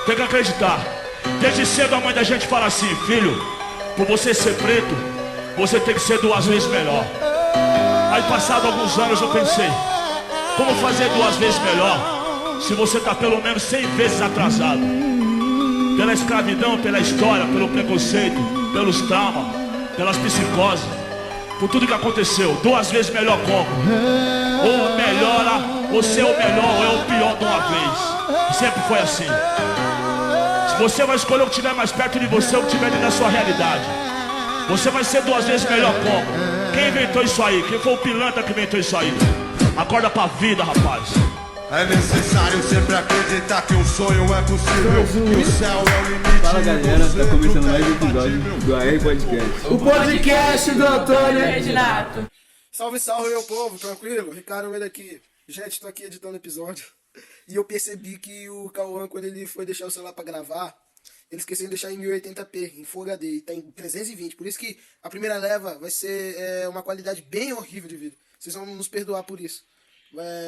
Tem que acreditar. Desde cedo a mãe da gente fala assim: filho, por você ser preto, você tem que ser 2 vezes melhor. Aí passado alguns anos eu pensei: como fazer 2 vezes melhor se você tá pelo menos 100 vezes atrasado? Pela escravidão, pela história, pelo preconceito, pelos traumas, pelas psicoses, por tudo que aconteceu. 2 vezes melhor como? Ou melhora, ou ser o melhor, ou é o pior de uma vez. Sempre foi assim. Você vai escolher o que estiver mais perto de você, o que estiver dentro da sua realidade. Você vai ser 2 vezes melhor como? Quem inventou isso aí? Quem foi o pilantra que inventou isso aí? Acorda pra vida, rapaz. É necessário sempre acreditar que um sonho é possível e o céu é o limite. Fala galera, tá começando mais um episódio do AR Podcast. O podcast do Antônio Reginato. Salve, salve, meu povo, tranquilo? Ricardo Almeida aqui. Gente, tô aqui editando o episódio. E eu percebi que o Cauã, quando ele foi deixar o celular pra gravar, ele esqueceu de deixar em 1080p, em Full HD, e tá em 320. Por isso que a primeira leva vai ser uma qualidade bem horrível de vídeo. Vocês vão nos perdoar por isso.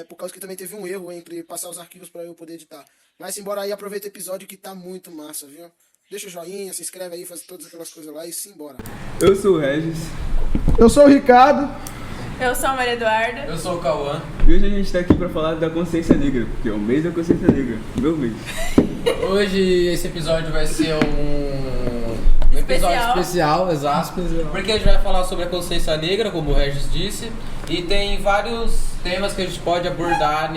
Por causa que também teve um erro entre passar os arquivos pra eu poder editar. Mas embora aí, aproveita o episódio que tá muito massa, viu? Deixa o joinha, se inscreve aí, faz todas aquelas coisas lá e simbora. Eu sou o Regis. Eu sou o Ricardo. Eu sou a Maria Eduarda. Eu sou o Cauã. E hoje a gente tá aqui pra falar da consciência negra, porque é o mês da consciência negra, meu mês. Hoje esse episódio vai ser um episódio especial, exato. Porque a gente vai falar sobre a consciência negra, como o Regis disse, e tem vários temas que a gente pode abordar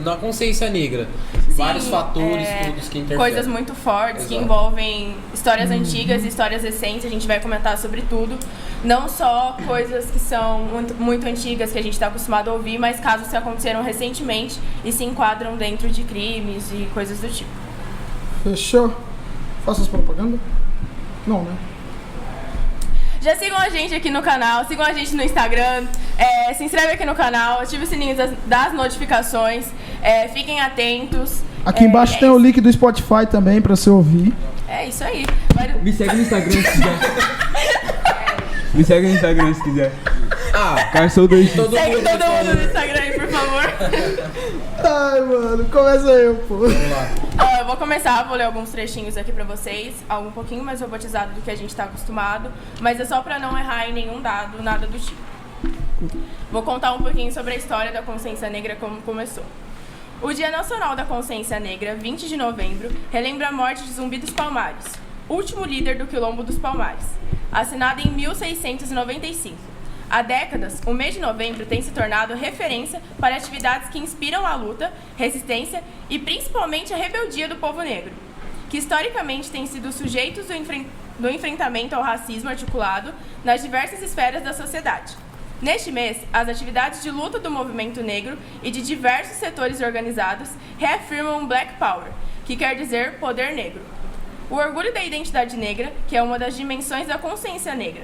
na consciência negra. Sim, vários fatores, todos que interferem. Coisas muito fortes, que envolvem histórias antigas e histórias recentes, a gente vai comentar sobre tudo. Não só coisas que são muito antigas, que a gente está acostumado a ouvir, mas casos que aconteceram recentemente e se enquadram dentro de crimes e coisas do tipo. Fechou? Faça as propagandas? Não, né? Já sigam a gente aqui no canal, sigam a gente no Instagram, se inscreve aqui no canal, ative o sininho das notificações, fiquem atentos. Aqui embaixo tem o link do Spotify também pra você ouvir. É isso aí. Me segue no Instagram se quiser. Me segue no Instagram se quiser. Carson 2. Segue todo mundo no Instagram aí, por favor. Ai, mano, começa eu, pô. Vamos lá. Eu vou começar, vou ler alguns trechinhos aqui pra vocês, algo um pouquinho mais robotizado do que a gente tá acostumado, mas é só pra não errar em nenhum dado, nada do tipo. Vou contar um pouquinho sobre a história da consciência negra, como começou. O Dia Nacional da Consciência Negra, 20 de novembro, relembra a morte de Zumbi dos Palmares, último líder do Quilombo dos Palmares, assinado em 1695. Há décadas, o mês de novembro tem se tornado referência para atividades que inspiram a luta, resistência e principalmente a rebeldia do povo negro, que historicamente têm sido sujeitos do enfrentamento ao racismo articulado nas diversas esferas da sociedade. Neste mês, as atividades de luta do movimento negro e de diversos setores organizados reafirmam Black Power, que quer dizer poder negro. O orgulho da identidade negra, que é uma das dimensões da consciência negra.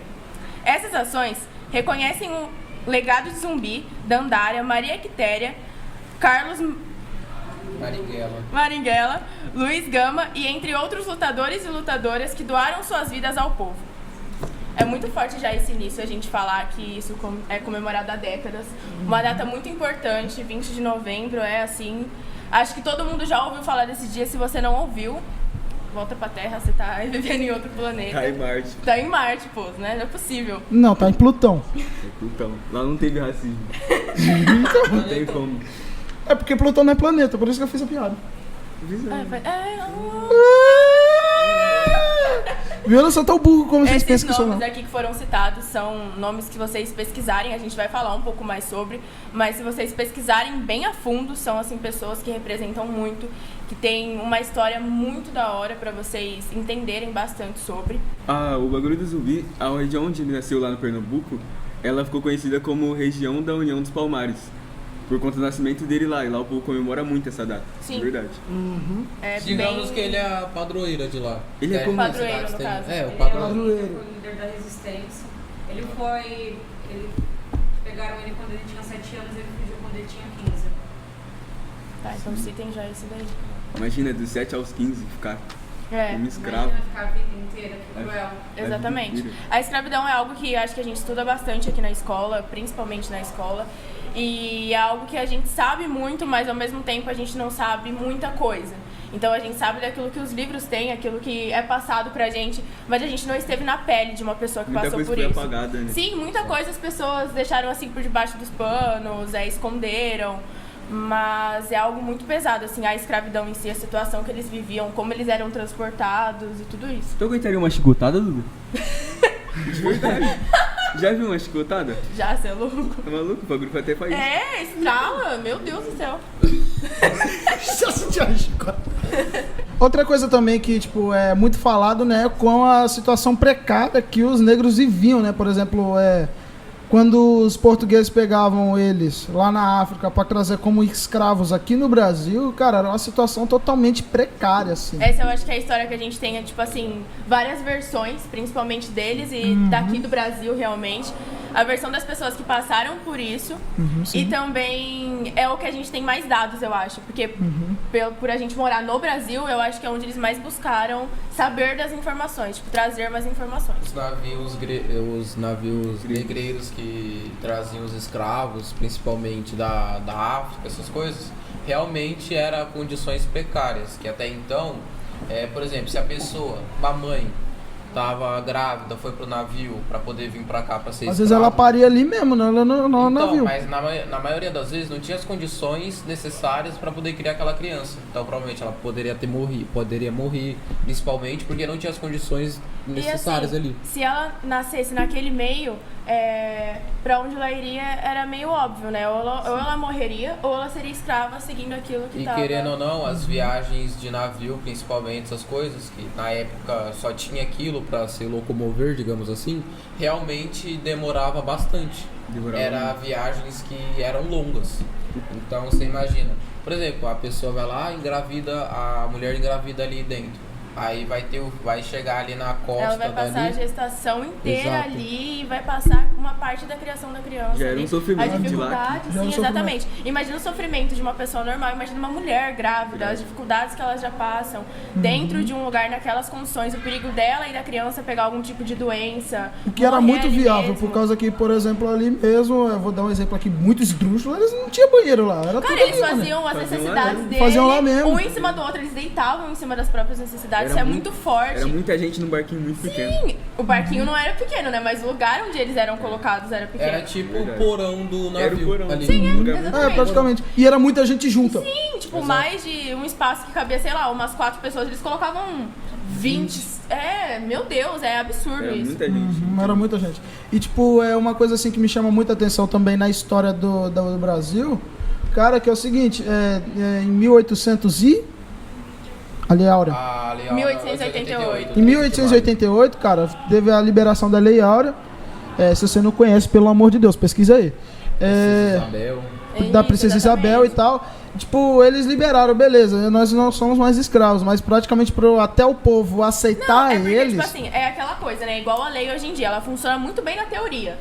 Essas ações reconhecem o legado de Zumbi, Dandara, Maria Quitéria, Carlos Marighella, Luiz Gama e entre outros lutadores e lutadoras que doaram suas vidas ao povo. É muito forte já esse início, a gente falar que isso é comemorado há décadas. Uma data muito importante, 20 de novembro, assim... Acho que todo mundo já ouviu falar desse dia, se você não ouviu, volta pra Terra, você tá vivendo em outro planeta. Tá em Marte. Tá em Marte, pô, né? Não é possível. Não, tá em Plutão. É Plutão. Lá não teve racismo. Não tem como. É porque Plutão não é planeta, por isso que eu fiz a piada. Viu? Eu não sou tão burro como vocês pensam que eu sou, não. Esses nomes aqui que foram citados são nomes que vocês pesquisarem, a gente vai falar um pouco mais sobre, mas se vocês pesquisarem bem a fundo, são assim pessoas que representam muito, que tem uma história muito da hora pra vocês entenderem bastante sobre. O bagulho do Zumbi, a região onde ele nasceu lá no Pernambuco, ela ficou conhecida como região da União dos Palmares. Por conta do nascimento dele lá, e lá o povo comemora muito essa data. Sim. Verdade. Digamos que ele é a padroeira de lá. Ele é como padroeiro, no caso. É, o Ele padroeiro. é o líder da resistência. Pegaram ele quando ele tinha 7 anos, ele fugiu quando ele tinha 15. Tá, então citem já esse daí. Imagina, dos 7 aos 15 ficar como escravo. Imagina ficar a vida inteira, que cruel. Exatamente. A escravidão é algo que acho que a gente estuda bastante aqui na escola, principalmente na escola. E é algo que a gente sabe muito, mas ao mesmo tempo a gente não sabe muita coisa. Então a gente sabe daquilo que os livros têm, aquilo que é passado pra gente, mas a gente não esteve na pele de uma pessoa que Muita passou coisa por foi isso. apagada, né? Sim, muita coisa as pessoas deixaram assim por debaixo dos panos, esconderam. Mas é algo muito pesado, assim, a escravidão em si, a situação que eles viviam, como eles eram transportados e tudo isso. Tu aguentaria uma chicotada, Dudu? De verdade. Já viu uma chicotada? Já, você é louco? Tá maluco? O bagulho foi até pra isso. É, estrala, meu Deus do céu. Já senti a chicotada. Outra coisa também que, tipo, é muito falado, né, com a situação precária que os negros viviam, né? Por exemplo, quando os portugueses pegavam eles lá na África para trazer como escravos aqui no Brasil, cara, era uma situação totalmente precária, assim. Essa eu acho que é a história que a gente tem, tipo assim, várias versões, principalmente deles e daqui do Brasil, realmente. A versão das pessoas que passaram por isso. E também é o que a gente tem mais dados, eu acho. Porque por a gente morar no Brasil, eu acho que é onde eles mais buscaram saber das informações, tipo, trazer mais informações. Os navios negreiros que traziam os escravos, principalmente da África, essas coisas, realmente eram condições precárias, que até então, por exemplo, se a pessoa, uma mãe, estava grávida, foi pro navio para poder vir para cá para ser escrava. Às vezes ela paria ali mesmo, no navio. Mas na maioria das vezes não tinha as condições necessárias para poder criar aquela criança. Então provavelmente ela poderia morrer, principalmente porque não tinha as condições necessárias e, assim, ali. Se ela nascesse naquele meio, pra onde ela iria era meio óbvio, né? Ou ela morreria, ou ela seria escrava seguindo aquilo que tava... E querendo ou não, as viagens de navio, principalmente essas coisas, que na época só tinha aquilo para se locomover, digamos assim, realmente demorava bastante. Era viagens que eram longas. Então você imagina, por exemplo, a pessoa vai lá, engravida, a mulher engravida ali dentro. Aí vai chegar ali na costa. Ela vai passar dali. a gestação inteira. Exato. Ali e vai passar uma parte da criação da criança. Já era um sofrimento a de dificuldade, lá. sim, exatamente. Imagina o sofrimento de uma pessoa normal, imagina uma mulher grávida, as dificuldades que elas já passam dentro de um lugar naquelas condições, o perigo dela e da criança pegar algum tipo de doença. O que era muito viável, por causa que, por exemplo, ali mesmo, eu vou dar um exemplo aqui, muito esdrúxulo, eles não tinham banheiro lá. Era Cara, tudo eles ali, faziam né? as necessidades deles, Faziam lá mesmo. um em cima do outro, eles deitavam em cima das próprias necessidades, isso é muito forte. Era muita gente num barquinho muito pequeno. Sim, o barquinho não era pequeno, né? Mas o lugar onde eles eram colocados era pequeno. Era tipo o porão do navio. Era o porão. Ali. Sim, exatamente. Praticamente. E era muita gente junta. Sim, tipo, mais de um espaço que cabia, sei lá, umas 4 pessoas, eles colocavam 20. Meu Deus, é absurdo Era isso. muita gente. Era muita gente. E, tipo, é uma coisa assim que me chama muita atenção também na história do Brasil, cara, que é o seguinte, em 1800 e... A Lei Áurea. 1888. Em 1888, cara, teve a liberação da Lei Áurea. Se você não conhece, pelo amor de Deus, pesquisa aí. Isabel. Da Princesa Isabel e tal. Tipo, eles liberaram, beleza, nós não somos mais escravos, mas praticamente até o povo aceitar porque, eles... tipo assim, é aquela coisa, né? Igual a lei hoje em dia, ela funciona muito bem na teoria.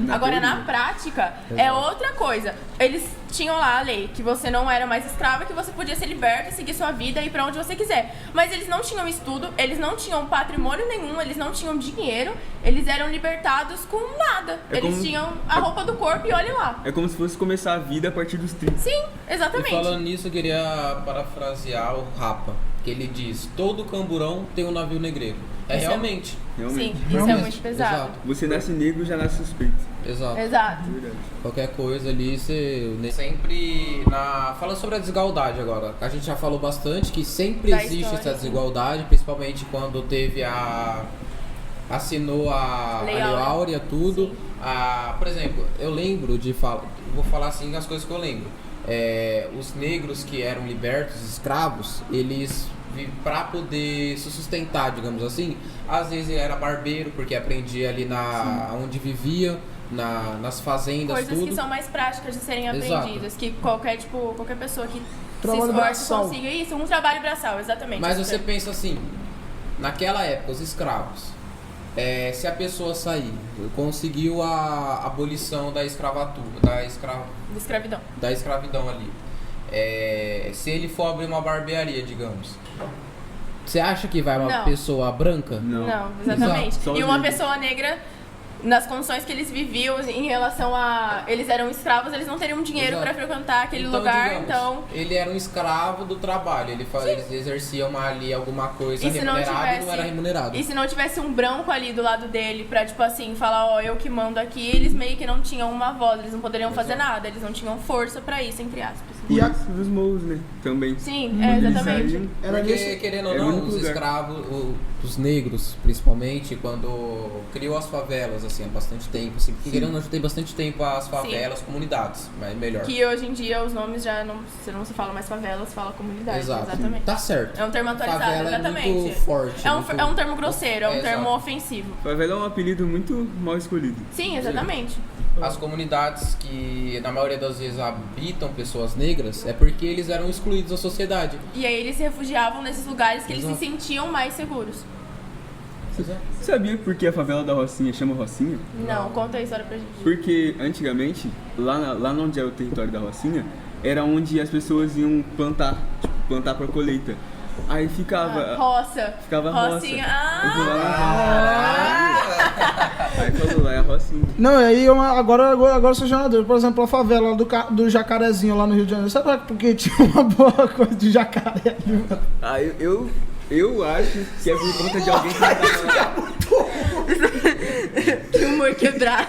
Agora, na prática, é outra coisa. Eles tinham lá a lei, que você não era mais escrava, que você podia ser liberto e seguir sua vida e ir pra onde você quiser. Mas eles não tinham estudo, eles não tinham patrimônio nenhum, eles não tinham dinheiro, eles eram libertados com nada. Eles tinham a roupa do corpo e olha lá. É como se fosse começar a vida a partir dos 30. Sim, exatamente. E falando nisso, eu queria parafrasear o Rapa, que ele diz, todo camburão tem um navio negreiro. Realmente. Sim, isso é muito pesado. Exato. Você nasce negro, já nasce suspeito. Exato. Exato. Qualquer coisa ali, você sempre... Fala sobre a desigualdade agora. A gente já falou bastante que sempre Da existe história, essa desigualdade, principalmente quando teve assinou a Lei Áurea, tudo. Por exemplo, eu lembro de falar... Vou falar assim as coisas que eu lembro. Os negros que eram libertos, escravos, eles... para poder se sustentar, digamos assim, às vezes era barbeiro, porque aprendia ali onde vivia, nas fazendas, coisas tudo. Que são mais práticas de serem aprendidas, que qualquer pessoa que trabalho se esforce braçal. consiga isso, um trabalho braçal, exatamente. Mas você pensa assim, naquela época, os escravos, se a pessoa sair, conseguiu a abolição da escravatura, da escravidão ali, se ele for abrir uma barbearia, digamos, Você acha que vai uma Não. pessoa branca? Não, exatamente. Exato. Só E os uma negros. pessoa negra, nas condições que eles viviam, em relação a... Eles eram escravos, eles não teriam dinheiro Exato. pra frequentar aquele lugar, digamos, então... ele era um escravo do trabalho, eles exerciam ali alguma coisa E se não remunerada e não tivesse- era remunerado. E se não tivesse um branco ali do lado dele pra, tipo assim, falar, ó, eu que mando aqui, eles meio que não tinham uma voz, eles não poderiam fazer nada, eles não tinham força pra isso, entre aspas. Por E a- isso dos morros, né? Também. Sim, Quando eles exatamente. saíam, Era Porque, nesse... querendo ou é o não, único os lugar. escravos, os negros, principalmente, quando criou as favelas, assim, há bastante tempo, assim, porque querendo ou não, já tem bastante tempo as favelas, comunidades, mas melhor. Que hoje em dia os nomes já não se fala mais favelas, fala comunidade. Exato. Exatamente. Tá certo. É um termo atualizado, Favela exatamente. é muito forte. É um, muito- é um termo grosseiro, é um termo exato. ofensivo. Favela é um apelido muito mal escolhido. Sim, exatamente. As comunidades que, na maioria das vezes, habitam pessoas negras, é porque eles eram excluídos da sociedade. E aí eles se refugiavam nesses lugares que eles se Exato. sentiam mais seguros. Sabia por que a favela da Rocinha chama Rocinha? Não, conta a história pra gente. Porque antigamente, lá onde é o território da Rocinha, era onde as pessoas iam plantar, tipo, plantar pra colheita. Aí ficava. Roça. Ficava Rocinha. roça. Eu vou lá na Aí falou, lá é a Rocinha. Não, e aí agora eu sou jornalista. Por exemplo, a favela do Jacarezinho lá no Rio de Janeiro. Sabe por que tinha uma boa coisa de jacaré ali, mano? Aí eu acho que é por conta de alguém que tava lá. Que humor quebrado.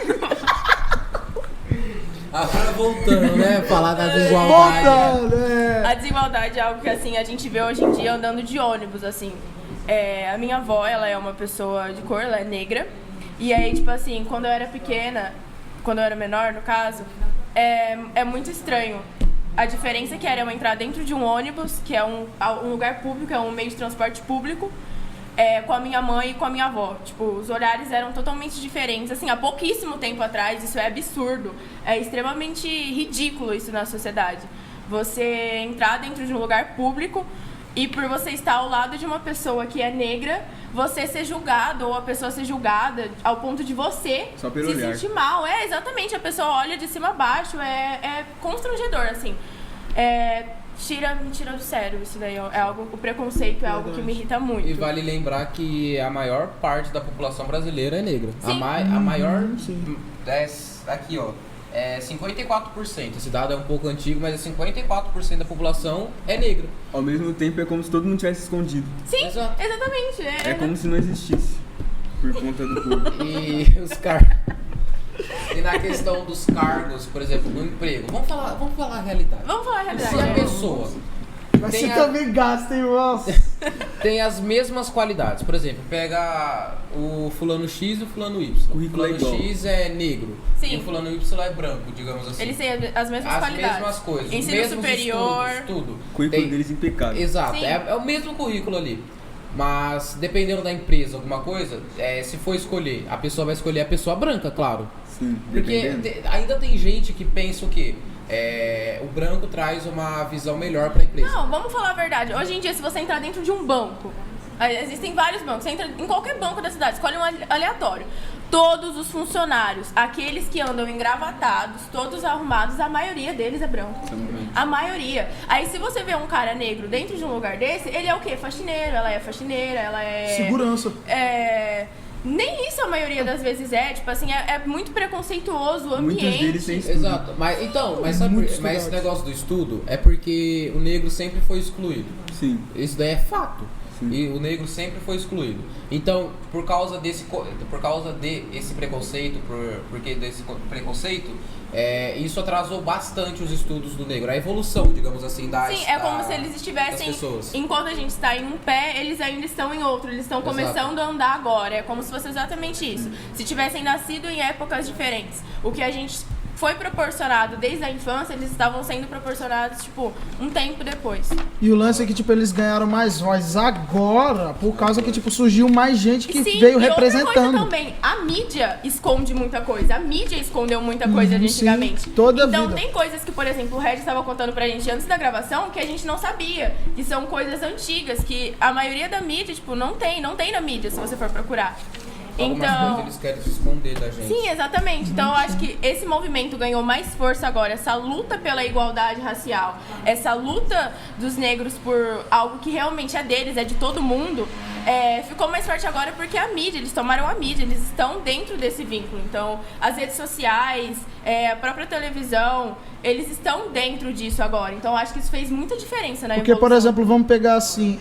Agora voltando, né? Falar da desigualdade. Voltando, é. A desigualdade é algo que, assim, a gente vê hoje em dia andando de ônibus, assim. A minha avó, ela é uma pessoa de cor, ela é negra. E aí, tipo assim, quando eu era pequena, quando eu era menor, no caso, é muito estranho. A diferença que era eu entrar dentro de um ônibus, que é um lugar público, é um meio de transporte público, com a minha mãe e com a minha avó. Tipo, os horários eram totalmente diferentes. Assim, há pouquíssimo tempo atrás, isso é absurdo. É extremamente ridículo isso na sociedade. Você entrar dentro de um lugar público e por você estar ao lado de uma pessoa que é negra, você ser julgado ou a pessoa ser julgada ao ponto de você Só pelo se olhar. sentir mal. Exatamente, a pessoa olha de cima a baixo, é constrangedor, assim. Me tira do sério isso daí, é algo, o preconceito é algo que me irrita muito. E vale lembrar que a maior parte da população brasileira é negra. Sim. A maior. Aqui, ó. É 54%. Esse dado é um pouco antigo, mas 54% da população é negra. Ao mesmo tempo é como se todo mundo tivesse escondido. Sim, Exato. exatamente. É como se não existisse. Por conta do povo. E os cargos. E na questão dos cargos, por exemplo, no emprego. Vamos falar a realidade. Vamos falar a realidade. Se a pessoa Mas tem você a- também gasta, hein, nossa. tem as mesmas qualidades, por exemplo, pega o fulano X e o fulano Y. O Currículo é fulano igual. X é negro Sim. e o fulano Y é branco, digamos assim. Eles têm as mesmas as qualidades. mesmas coisas, os Ensino mesmos superior. estudos, tudo. O currículo Tem- deles impecável. Exato, Sim. é o mesmo currículo ali. Mas dependendo da empresa, alguma coisa, se for escolher, a pessoa vai escolher a pessoa branca, claro. Sim, Porque dependendo. ainda tem gente que pensa o quê? O branco traz uma visão melhor pra empresa. Não, vamos falar a verdade. Hoje em dia, se você entrar dentro de um banco, existem vários bancos. Você entra em qualquer banco da cidade, escolhe um aleatório. Todos os funcionários, aqueles que andam engravatados, todos arrumados, a maioria deles é branco. Exatamente. A maioria. Aí se você vê um cara negro dentro de um lugar desse, ele é o quê? Faxineiro, ela é faxineira, ela é... Segurança. Nem isso a maioria das vezes é. Tipo assim, é muito preconceituoso o ambiente. Muitos deles têm estudo. Exato, mas sabe Muito mas esse estudante. negócio do estudo é porque o negro sempre foi excluído. Sim. Isso daí é fato. Sim. E o negro sempre foi excluído. Então, por causa desse preconceito, porque desse preconceito, isso atrasou bastante os estudos do negro, a evolução, digamos assim, Sim, é como se eles das estivessem, pessoas. enquanto a gente está em um pé, eles ainda estão em outro, eles estão Exato. começando a andar agora, é como se fosse exatamente isso. Se tivessem nascido em épocas diferentes, o que a gente foi proporcionado desde a infância, eles estavam sendo proporcionados, tipo, um tempo depois. E o lance é que, tipo, eles ganharam mais voz agora, por causa que, tipo, surgiu mais gente que Sim, veio e outra coisa representando. também, a mídia esconde muita coisa. A mídia escondeu muita coisa de Sim, antigamente. toda a então vida. tem coisas que, por exemplo, o Regis estava contando pra gente antes da gravação que a gente não sabia. Que são coisas antigas, que a maioria da mídia, tipo, não tem na mídia, se você for procurar. Algumas Então, coisas eles querem se esconder da gente. sim, exatamente. Então eu acho que esse movimento ganhou mais força agora, essa luta pela igualdade racial, essa luta dos negros por algo que realmente é deles, é de todo mundo, ficou mais forte agora porque a mídia, eles tomaram a mídia, eles estão dentro desse vínculo. Então, as redes sociais, a própria televisão, eles estão dentro disso agora. Então, eu acho que isso fez muita diferença na Porque, por exemplo, vamos pegar assim,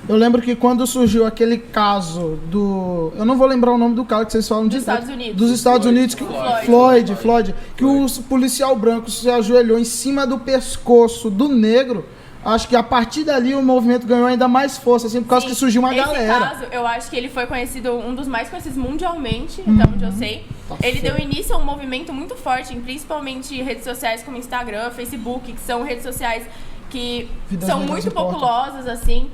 eu lembro que quando surgiu aquele caso do... Eu não vou lembrar o nome do cara que vocês falam Dos Estados Unidos. Dos Estados Unidos, que Floyd, que o policial branco se ajoelhou em cima do pescoço do negro. Acho que a partir dali o movimento ganhou ainda mais força, assim, por causa que surgiu uma galera. Esse caso, eu acho que ele foi conhecido, um dos mais conhecidos mundialmente, até onde eu sei. Ele deu início a um movimento muito forte, principalmente redes sociais como Instagram, Facebook, que são redes sociais que são muito populosas, assim.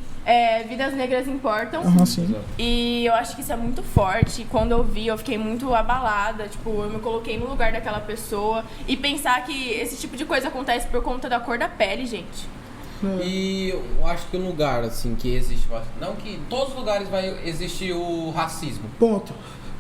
Vidas negras importam. Sim. E eu acho que isso é muito forte. Quando eu vi, eu fiquei muito abalada. Tipo, eu me coloquei no lugar daquela pessoa. E pensar que esse tipo de coisa acontece por conta da cor da pele, gente. E eu acho que um lugar, assim, que existe... Não que em todos os lugares vai existir o racismo. Ponto.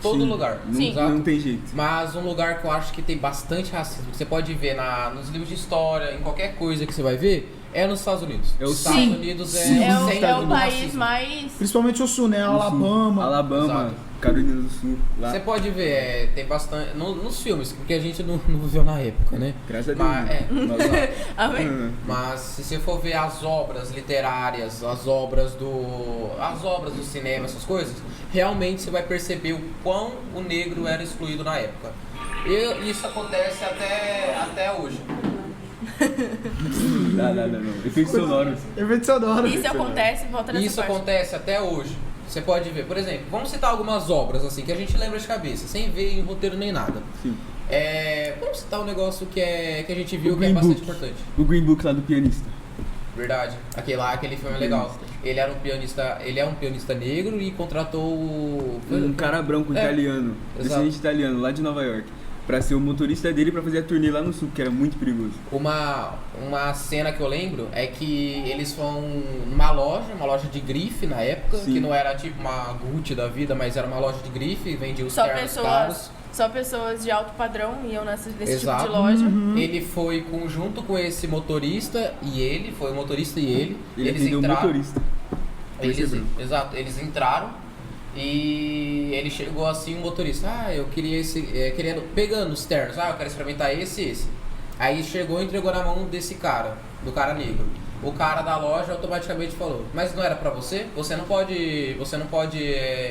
Todo lugar. Sim. Não tem jeito. Mas um lugar que eu acho que tem bastante racismo, que você pode ver nos livros de história, em qualquer coisa que você vai ver, é nos Estados Unidos. Os Estados Unidos é o centro do país racismo. mais... Principalmente o sul, né? Alabama, Exato. Carolina do Sul. Lá. Você pode ver, tem bastante... nos filmes, porque a gente não viveu na época, né? Graças a Deus. Mas se você for ver as obras literárias, as obras do cinema, essas coisas, realmente você vai perceber o quão o negro era excluído na época. E isso acontece até hoje. Não. Efeitos sonoros. Isso acontece, volta nessa Isso parte. acontece até hoje. Você pode ver, por exemplo, vamos citar algumas obras assim que a gente lembra de cabeça, sem ver em roteiro nem nada. Sim. Vamos citar um negócio que a gente viu que é bastante importante. O Green Book lá do pianista. Verdade. Aquele filme é legal. Ele é um pianista negro e contratou um cara branco italiano, descendente italiano, lá de Nova York, pra ser o motorista dele pra fazer a turnê lá no sul, que era muito perigoso. Uma cena que eu lembro é que eles vão numa loja de grife na época, que não era tipo uma Gucci da vida, mas era uma loja de grife e vendia os ternos caros. Só pessoas de alto padrão iam nesse tipo Exato. de loja. Ele foi junto com esse motorista e ele, foi o motorista e ele. Eles vendeu entraram. O motorista. Exato, eles entraram e ele chegou assim, o motorista, eu queria pegando os ternos, eu quero experimentar esse. Aí chegou e entregou na mão desse cara, do cara negro. O cara da loja automaticamente falou, mas não era pra você? Você não pode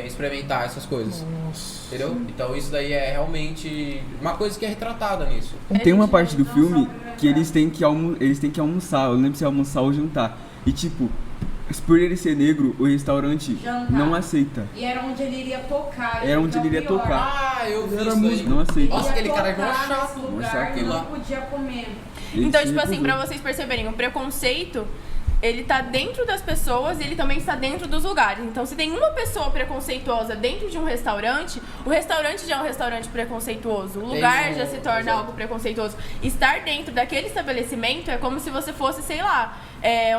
experimentar essas coisas. Nossa. Entendeu? Então isso daí é realmente uma coisa que é retratada nisso. Tem uma parte do filme que eles têm que almoçar, eu não lembro se é almoçar ou jantar. E tipo, por ele ser negro, o restaurante não aceita. E era onde ele iria tocar. Era onde ele iria tocar. Eu vi isso aí. Não aceita. Nossa, aquele cara é nesse lugar e não podia comer. Então, tipo assim, pra vocês perceberem, o preconceito, ele tá dentro das pessoas e ele também está dentro dos lugares. Então, se tem uma pessoa preconceituosa dentro de um restaurante, o restaurante já é um restaurante preconceituoso. O lugar já se torna algo preconceituoso. Estar dentro daquele estabelecimento é como se você fosse, sei lá,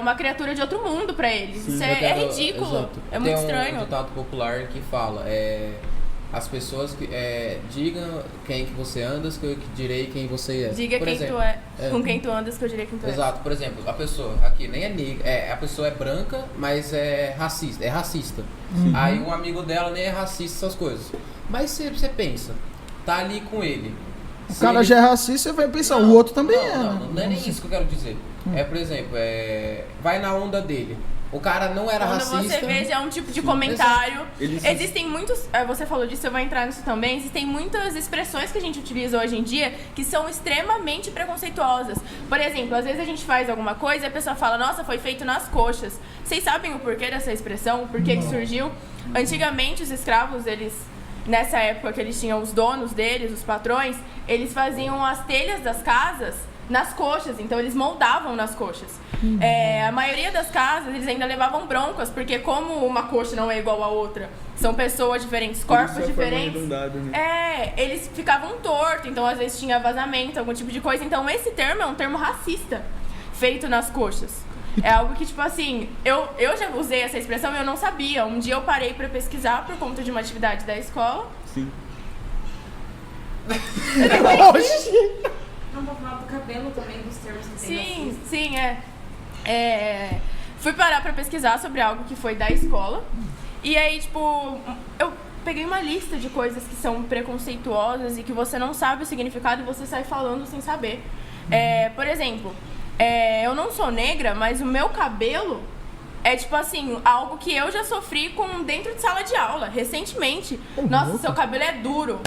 uma criatura de outro mundo pra eles. Sim, isso é ridículo. Exato. É muito estranho. Tem um ditado popular que fala, as pessoas que digam quem que você andas, que eu direi quem você é. Diga por quem exemplo, tu é, com quem tu andas, que eu direi quem tu é. Exato, por exemplo, a pessoa aqui nem é negra, a pessoa é branca, mas é racista. Aí um amigo dela nem é racista, essas coisas. Mas você pensa, tá ali com ele. O cara já é racista, você vai pensar, o outro também não é nem isso que eu quero dizer. Por exemplo, vai na onda dele. O cara não era racista. Quando você vê, já é um tipo de comentário. Existem muitos... Você falou disso, eu vou entrar nisso também. Existem muitas expressões que a gente utiliza hoje em dia que são extremamente preconceituosas. Por exemplo, às vezes a gente faz alguma coisa e a pessoa fala, nossa, foi feito nas coxas. Vocês sabem o porquê dessa expressão? O porquê que surgiu? Antigamente, os escravos, eles... Nessa época que eles tinham os donos deles, os patrões, eles faziam as telhas das casas nas coxas, então eles moldavam nas coxas. A maioria das casas, eles ainda levavam broncas, porque como uma coxa não é igual a outra, são pessoas diferentes, corpos diferentes, eles ficavam tortos, então às vezes tinha vazamento, algum tipo de coisa. Então esse termo é um termo racista, feito nas coxas. É algo que, tipo assim, eu já usei essa expressão e eu não sabia. Um dia eu parei pra pesquisar por conta de uma atividade da escola. Sim. Não, vou falar do cabelo também, dos termos que tem. Sim, fui parar pra pesquisar sobre algo que foi da escola. E aí, tipo, eu peguei uma lista de coisas que são preconceituosas e que você não sabe o significado e você sai falando sem saber. Por exemplo, eu não sou negra, mas o meu cabelo é, tipo assim, algo que eu já sofri dentro de sala de aula, recentemente. Nossa, seu cabelo é duro.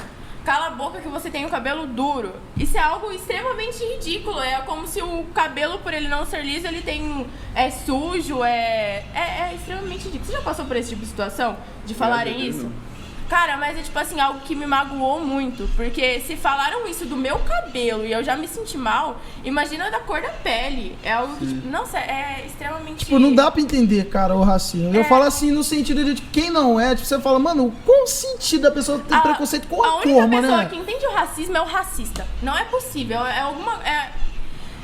Cala a boca que você tem o cabelo duro. Isso é algo extremamente ridículo. É como se o cabelo, por ele não ser liso, ele é sujo, é extremamente ridículo. Você já passou por esse tipo de situação? De falarem isso? Cara, mas é tipo assim, algo que me magoou muito. Porque se falaram isso do meu cabelo e eu já me senti mal, imagina da cor da pele. É algo que, tipo, nossa, é extremamente... Tipo, não dá pra entender, cara, o racismo. Eu falo assim, no sentido de, tipo, quem não é, tipo, você fala, mano, qual o sentido da pessoa ter preconceito com a única forma, pessoa né? que entende o racismo é o racista. Não é possível,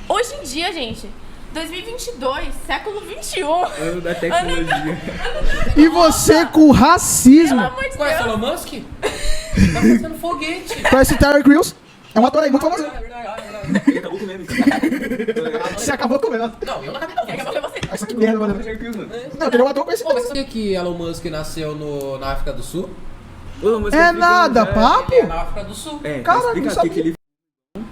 Hoje em dia, gente... 2022, século 21. Ano da tecnologia. E você com racismo. Pelo amor de Conhece Deus. Elon Musk? Tá fazendo foguete. Conhece Terry Crews? É um ator aí muito famoso. Ele acabou comendo. Você acabou comendo. Não, eu não acabei não. Quem acabou foi você. Essa que merda, mano. Não, ele é um ator conhecido. Pô, mas você sabia que Elon Musk nasceu na África do Sul? É nada, papo? Ele é na África do Sul. Cara, explica não aqui sabia. que ele...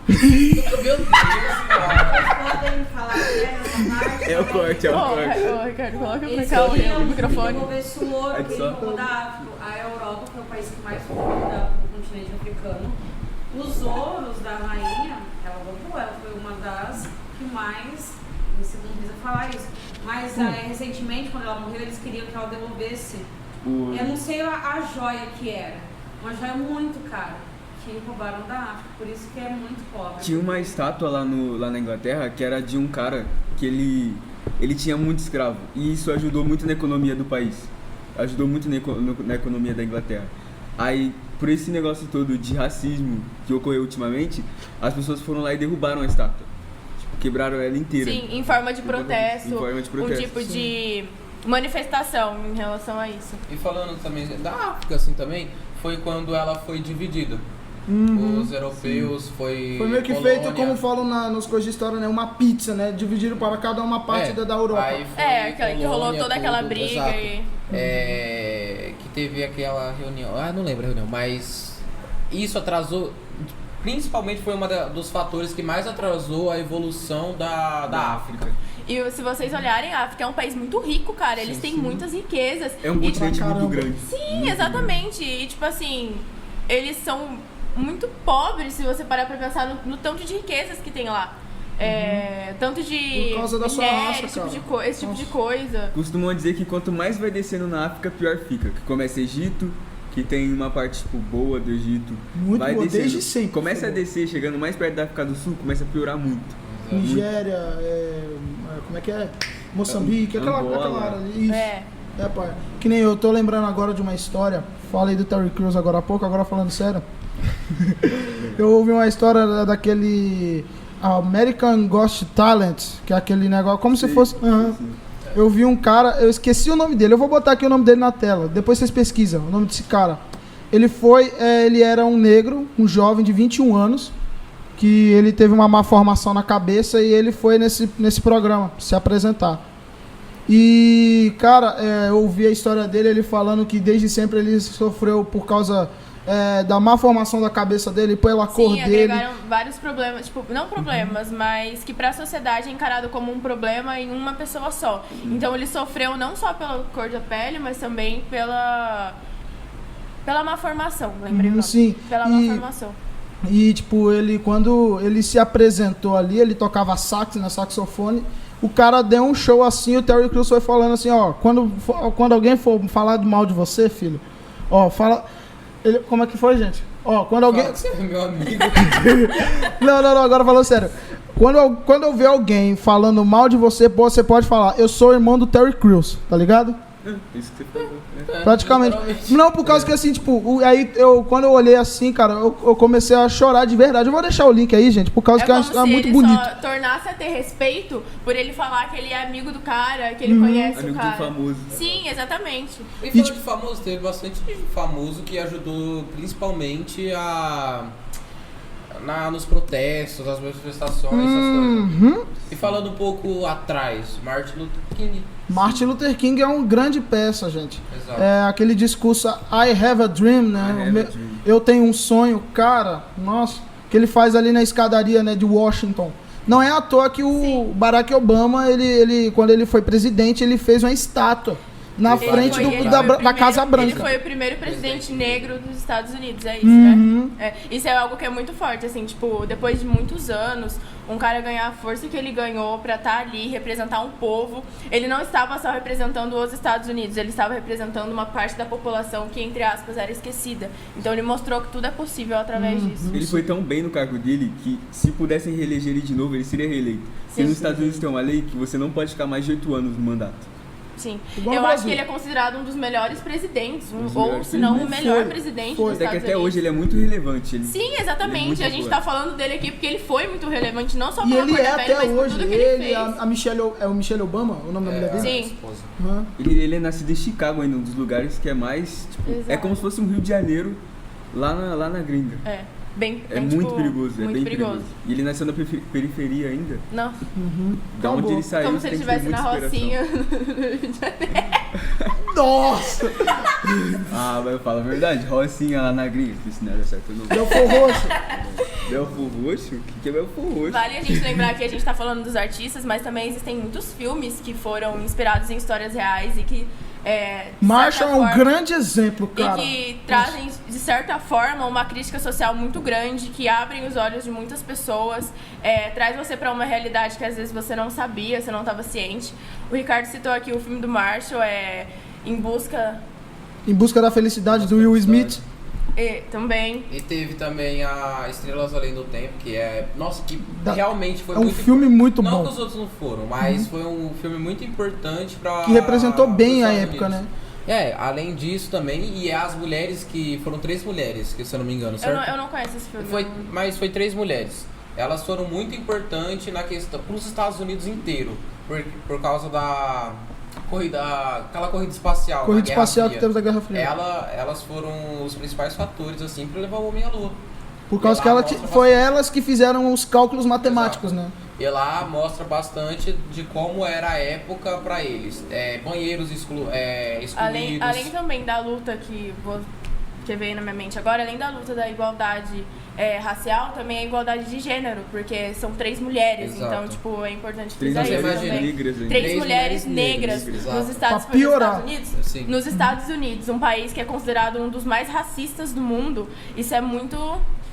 Meu Deus, Podem falar essa parte. É o corte, Ô, Ricardo, coloca pra cá o microfone. Desenvolver suor, Aqui que só. roubou da África. A Europa, que é o país que mais roubou do continente africano. Os ouros da rainha, ela roubou, ela foi uma das que mais, não precisa falar isso, mas recentemente, quando ela morreu, eles queriam que ela devolvesse. Eu não sei a joia que era, uma joia muito cara, que roubaram da África, por isso que é muito pobre. Tinha uma estátua lá na Inglaterra que era de um cara que ele tinha muito escravo. E isso ajudou muito na economia do país. Ajudou muito na economia da Inglaterra. Aí, por esse negócio todo de racismo que ocorreu ultimamente, as pessoas foram lá e derrubaram a estátua. Tipo, quebraram ela inteira. Sim, em forma de protesto. Em forma de protesto. Um tipo de manifestação em relação a isso. E falando também da África, assim, também, foi quando ela foi dividida. Os europeus foi Foi meio que colônia. feito, como falam nos coisas de história, né? Uma pizza, né? Dividiram para cada uma parte da Europa. Aí foi Que rolou colônia, toda aquela tudo, briga exato. e... Que teve aquela reunião, não lembro a reunião, mas isso atrasou, principalmente foi dos fatores que mais atrasou a evolução da África. E se vocês olharem, a África é um país muito rico, cara. Eles têm muitas riquezas. É um continente muito grande. Sim, exatamente. E tipo assim, eles são muito pobres se você parar pra pensar no tanto de riquezas que tem lá. Tanto de Por causa da sua raça, esse tipo de coisa. Costumam dizer que quanto mais vai descendo na África, pior fica. Que começa Egito, que tem uma parte tipo, boa do Egito. Muito vai boa, descendo. desde sempre. Começa a descer, chegando mais perto da África do Sul, começa a piorar muito. Nigéria, como é que é? Moçambique, aquela área ali. Isso. Pai. Que nem eu tô lembrando agora de uma história. Falei do Terry Crews agora há pouco, agora falando sério. Eu ouvi uma história daquele American Ghost Talent, que é aquele negócio, como se fosse... Eu vi um cara, eu esqueci o nome dele, eu vou botar aqui o nome dele na tela, depois vocês pesquisam o nome desse cara. Ele era um negro, um jovem de 21 anos, que ele teve uma má formação na cabeça e ele foi nesse programa se apresentar. E, cara, eu ouvi a história dele, ele falando que desde sempre ele sofreu por causa da má formação da cabeça dele, pela cor dele. Sim, agregaram vários problemas, tipo, não problemas, mas que pra sociedade é encarado como um problema em uma pessoa só. Então ele sofreu não só pela cor da pele, mas também pela má formação, lembrei o nome. Sim. Pela má formação. E, tipo, quando ele se apresentou ali, ele tocava sax, né, saxofone. O cara deu um show assim, o Terry Crews foi falando assim, ó, quando alguém for falar mal de você, filho, ó, fala... como é que foi, gente? Ó, quando alguém... Fala que você é meu amigo. Não, agora falando sério. Quando eu ver alguém falando mal de você, você pode falar, eu sou irmão do Terry Crews, tá ligado? Isso que você falou. Praticamente. Não, por causa que assim, tipo, aí quando eu olhei assim, cara, eu comecei a chorar de verdade. Eu vou deixar o link aí, gente, por causa que eu acho muito bonito. Só tornasse a ter respeito por ele falar que ele é amigo do cara, que ele conhece amigo o cara. do famoso. Sim, exatamente. E falando de famoso, teve bastante famoso que ajudou principalmente nos protestos, nas manifestações, essas coisas. E falando um pouco atrás, Martin Luther King. Martin Luther King é um grande peça, gente. Exato. É aquele discurso I have a dream, né? Eu tenho um sonho, cara, nossa, que ele faz ali na escadaria, né, de Washington. Não é à toa que o Barack Obama, ele quando ele foi presidente, ele fez uma estátua na frente da Casa Branca. Ele foi o primeiro presidente negro dos Estados Unidos, é isso, né? Isso é algo que é muito forte, assim, tipo, depois de muitos anos, um cara ganhar a força que ele ganhou pra estar ali, representar um povo. Ele não estava só representando os Estados Unidos, ele estava representando uma parte da população que, entre aspas, era esquecida. Então ele mostrou que tudo é possível através disso. Ele foi tão bem no cargo dele que, se pudessem reeleger ele de novo, ele seria reeleito. Porque nos Estados Unidos tem uma lei que você não pode ficar mais de 8 anos no mandato. Sim. Eu acho que ele é considerado um dos melhores presidentes, ou se não o melhor presidente dos Estados Unidos. Até que até hoje ele é muito relevante. Sim, exatamente. A gente tá falando dele aqui porque ele foi muito relevante, não só e pela ele cor da é pele, até mas por hoje. tudo que ele fez. A Michelle, é o Michelle Obama, o nome da mulher dele? Sim. Ele é nascido em Chicago ainda, um dos lugares que é mais, tipo, é como se fosse um Rio de Janeiro lá na gringa. É muito tipo, perigoso, muito bem perigoso. E ele nasceu na periferia ainda. Não. Da onde ele saiu, como se ele estivesse na Rocinha. Nossa! Mas eu falo a verdade, Rocinha lá na gringa, que isso não era certo não. Belfor Roxo. Belfor Roxo? O que é Belfor Roxo? Vale a gente lembrar que a gente tá falando dos artistas, mas também existem muitos filmes que foram inspirados em histórias reais e que Marshall é um grande exemplo, cara. E que trazem, de certa forma, uma crítica social muito grande, que abrem os olhos de muitas pessoas, traz você para uma realidade que às vezes você não sabia, você não estava ciente. O Ricardo citou aqui o filme do Marshall, Em Busca da Felicidade, do Will Smith. Também. E teve também a Estrelas Além do Tempo, que realmente foi um filme muito bom. Não que os outros não foram, mas foi um filme muito importante para que representou bem a época, Unidos. Né? Além disso também, e as mulheres que foram 3 mulheres, que se eu não me engano, certo? Eu não conheço esse filme. Mas foi 3 mulheres. Elas foram muito importantes na questão para os Estados Unidos inteiro, por causa da aquela corrida espacial. Corrida espacial que teve da Guerra Fria. Elas foram os principais fatores assim para levar o homem à Lua. Por causa que foi elas que fizeram os cálculos matemáticos, né? E lá mostra bastante de como era a época para eles. Banheiros excluídos. Além também da luta que veio na minha mente agora, além da luta da igualdade racial, também a igualdade de gênero, porque são 3 mulheres. Exato. Então, tipo, é importante 3 frisar isso também. negras, 3 mulheres negras nos Estados Unidos. Sim. Nos Estados Unidos, um país que é considerado um dos mais racistas do mundo. Isso é muito...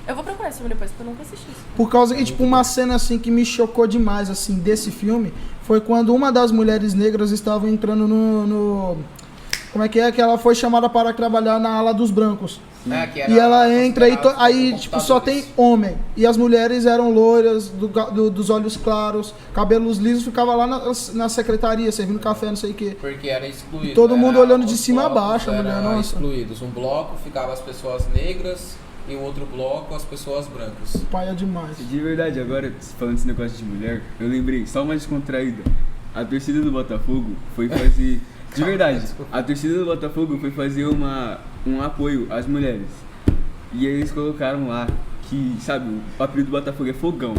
Eu vou procurar esse filme depois, porque eu nunca assisti isso. Por causa que, tipo, uma cena, assim, que me chocou demais, assim, desse filme, foi quando uma das mulheres negras estava entrando no... Como é que ela foi chamada para trabalhar na ala dos brancos. E ela entra aí tipo, só tem homem. E as mulheres eram loiras, dos olhos claros, cabelos lisos, ficava lá na secretaria, servindo café, não sei o quê. Porque era excluído. E todo mundo olhando de cima a baixo, a mulher, nossa. Excluídos. Um bloco ficava as pessoas negras e o outro bloco as pessoas brancas. Pai é demais. De verdade, agora, falando desse negócio de mulher, eu lembrei, só uma descontraída. A torcida do Botafogo foi fazer... De verdade, a torcida do Botafogo foi fazer um apoio às mulheres. E eles colocaram lá que, sabe, o apelido do Botafogo é Fogão.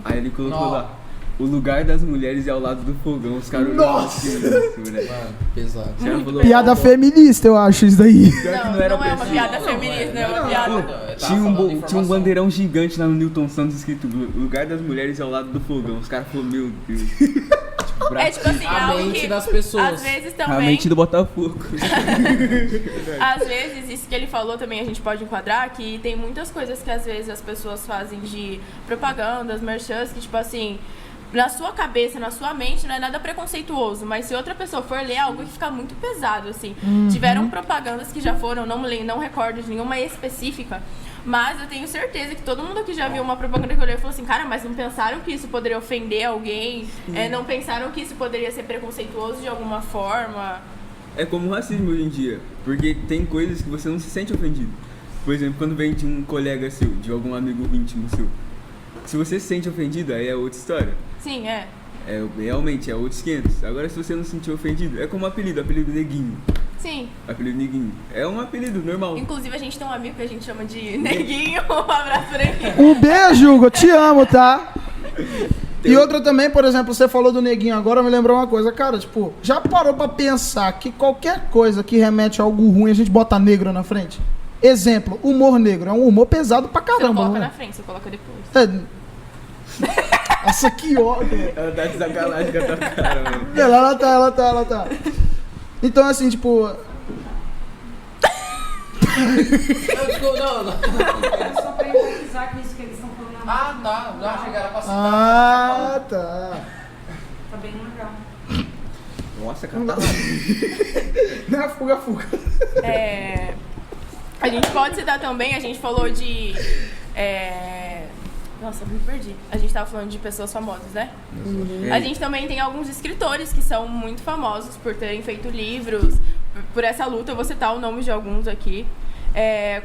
Aí ele colocou lá, o lugar das mulheres é ao lado do fogão. Os caras... Nossa! Mano, pesado. Piada feminista, eu acho, isso daí. Não é uma piada feminista, é uma piada... Tinha um bandeirão gigante lá no Newton Santos escrito, o lugar das mulheres é ao lado do fogão. Os caras falaram, meu Deus... tipo assim, a mente das pessoas. Às vezes também... A mente do Botafogo. Às vezes, isso que ele falou também a gente pode enquadrar, que tem muitas coisas que às vezes as pessoas fazem de propagandas, merchans, que tipo assim, na sua cabeça, na sua mente, não é nada preconceituoso, mas se outra pessoa for ler, é algo que fica muito pesado, assim. Tiveram propagandas que já foram, não recordo de nenhuma específica, mas eu tenho certeza que todo mundo aqui já viu uma propaganda que olhou e falou assim, cara, mas não pensaram que isso poderia ofender alguém? Não pensaram que isso poderia ser preconceituoso de alguma forma? É como o racismo hoje em dia, porque tem coisas que você não se sente ofendido. Por exemplo, quando vem de um colega seu, de algum amigo íntimo seu, se você se sente ofendido, aí é outra história. Sim, é. Realmente, é outros 500. Agora, se você não se sentir ofendido, é como apelido Neguinho. Sim. Apelido Neguinho. É um apelido normal. Inclusive, a gente tem um amigo que a gente chama de Neguinho. Um abraço pra ele. Um beijo, Hugo. Eu te amo, tá? E outra também, por exemplo, você falou do Neguinho agora, me lembrou uma coisa. Cara, tipo, já parou pra pensar que qualquer coisa que remete a algo ruim, a gente bota negro na frente? Exemplo, humor negro. É um humor pesado pra caramba. Você não coloca né? na frente, você coloca depois. Nossa, que ódio. Ela tá de sacanagem com a tua cara, mano. Ela tá. Então, assim, tipo... Não. Só pra enfatizar que isso que eles estão falando. Ah, tá. Não, achei que era pra citar. Ah, tá. Tá bem legal. Nossa, cara, tá Não é fuga. A gente pode citar também, a gente falou de... Nossa, eu me perdi. A gente tava falando de pessoas famosas, né? A gente também tem alguns escritores que são muito famosos por terem feito livros, por essa luta. Eu vou citar o nome de alguns aqui.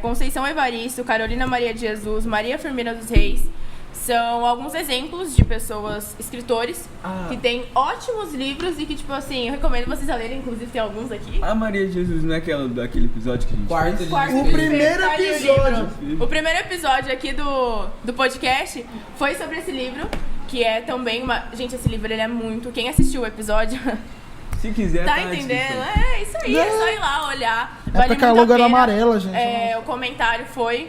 Conceição Evaristo, Carolina Maria de Jesus, Maria Firmina dos Reis. São alguns exemplos de pessoas, escritores, que têm ótimos livros e que, tipo assim, eu recomendo vocês a lerem, inclusive tem alguns aqui. A Maria de Jesus não é aquela daquele episódio que a gente Quarto fez? O primeiro episódio. O primeiro episódio aqui do podcast foi sobre esse livro, que é também uma... Gente, esse livro ele é muito... Quem assistiu o episódio... Se quiser, tá na entendendo? descrição. É isso aí, é só ir lá olhar. É porque a logo era amarela, gente. O comentário foi...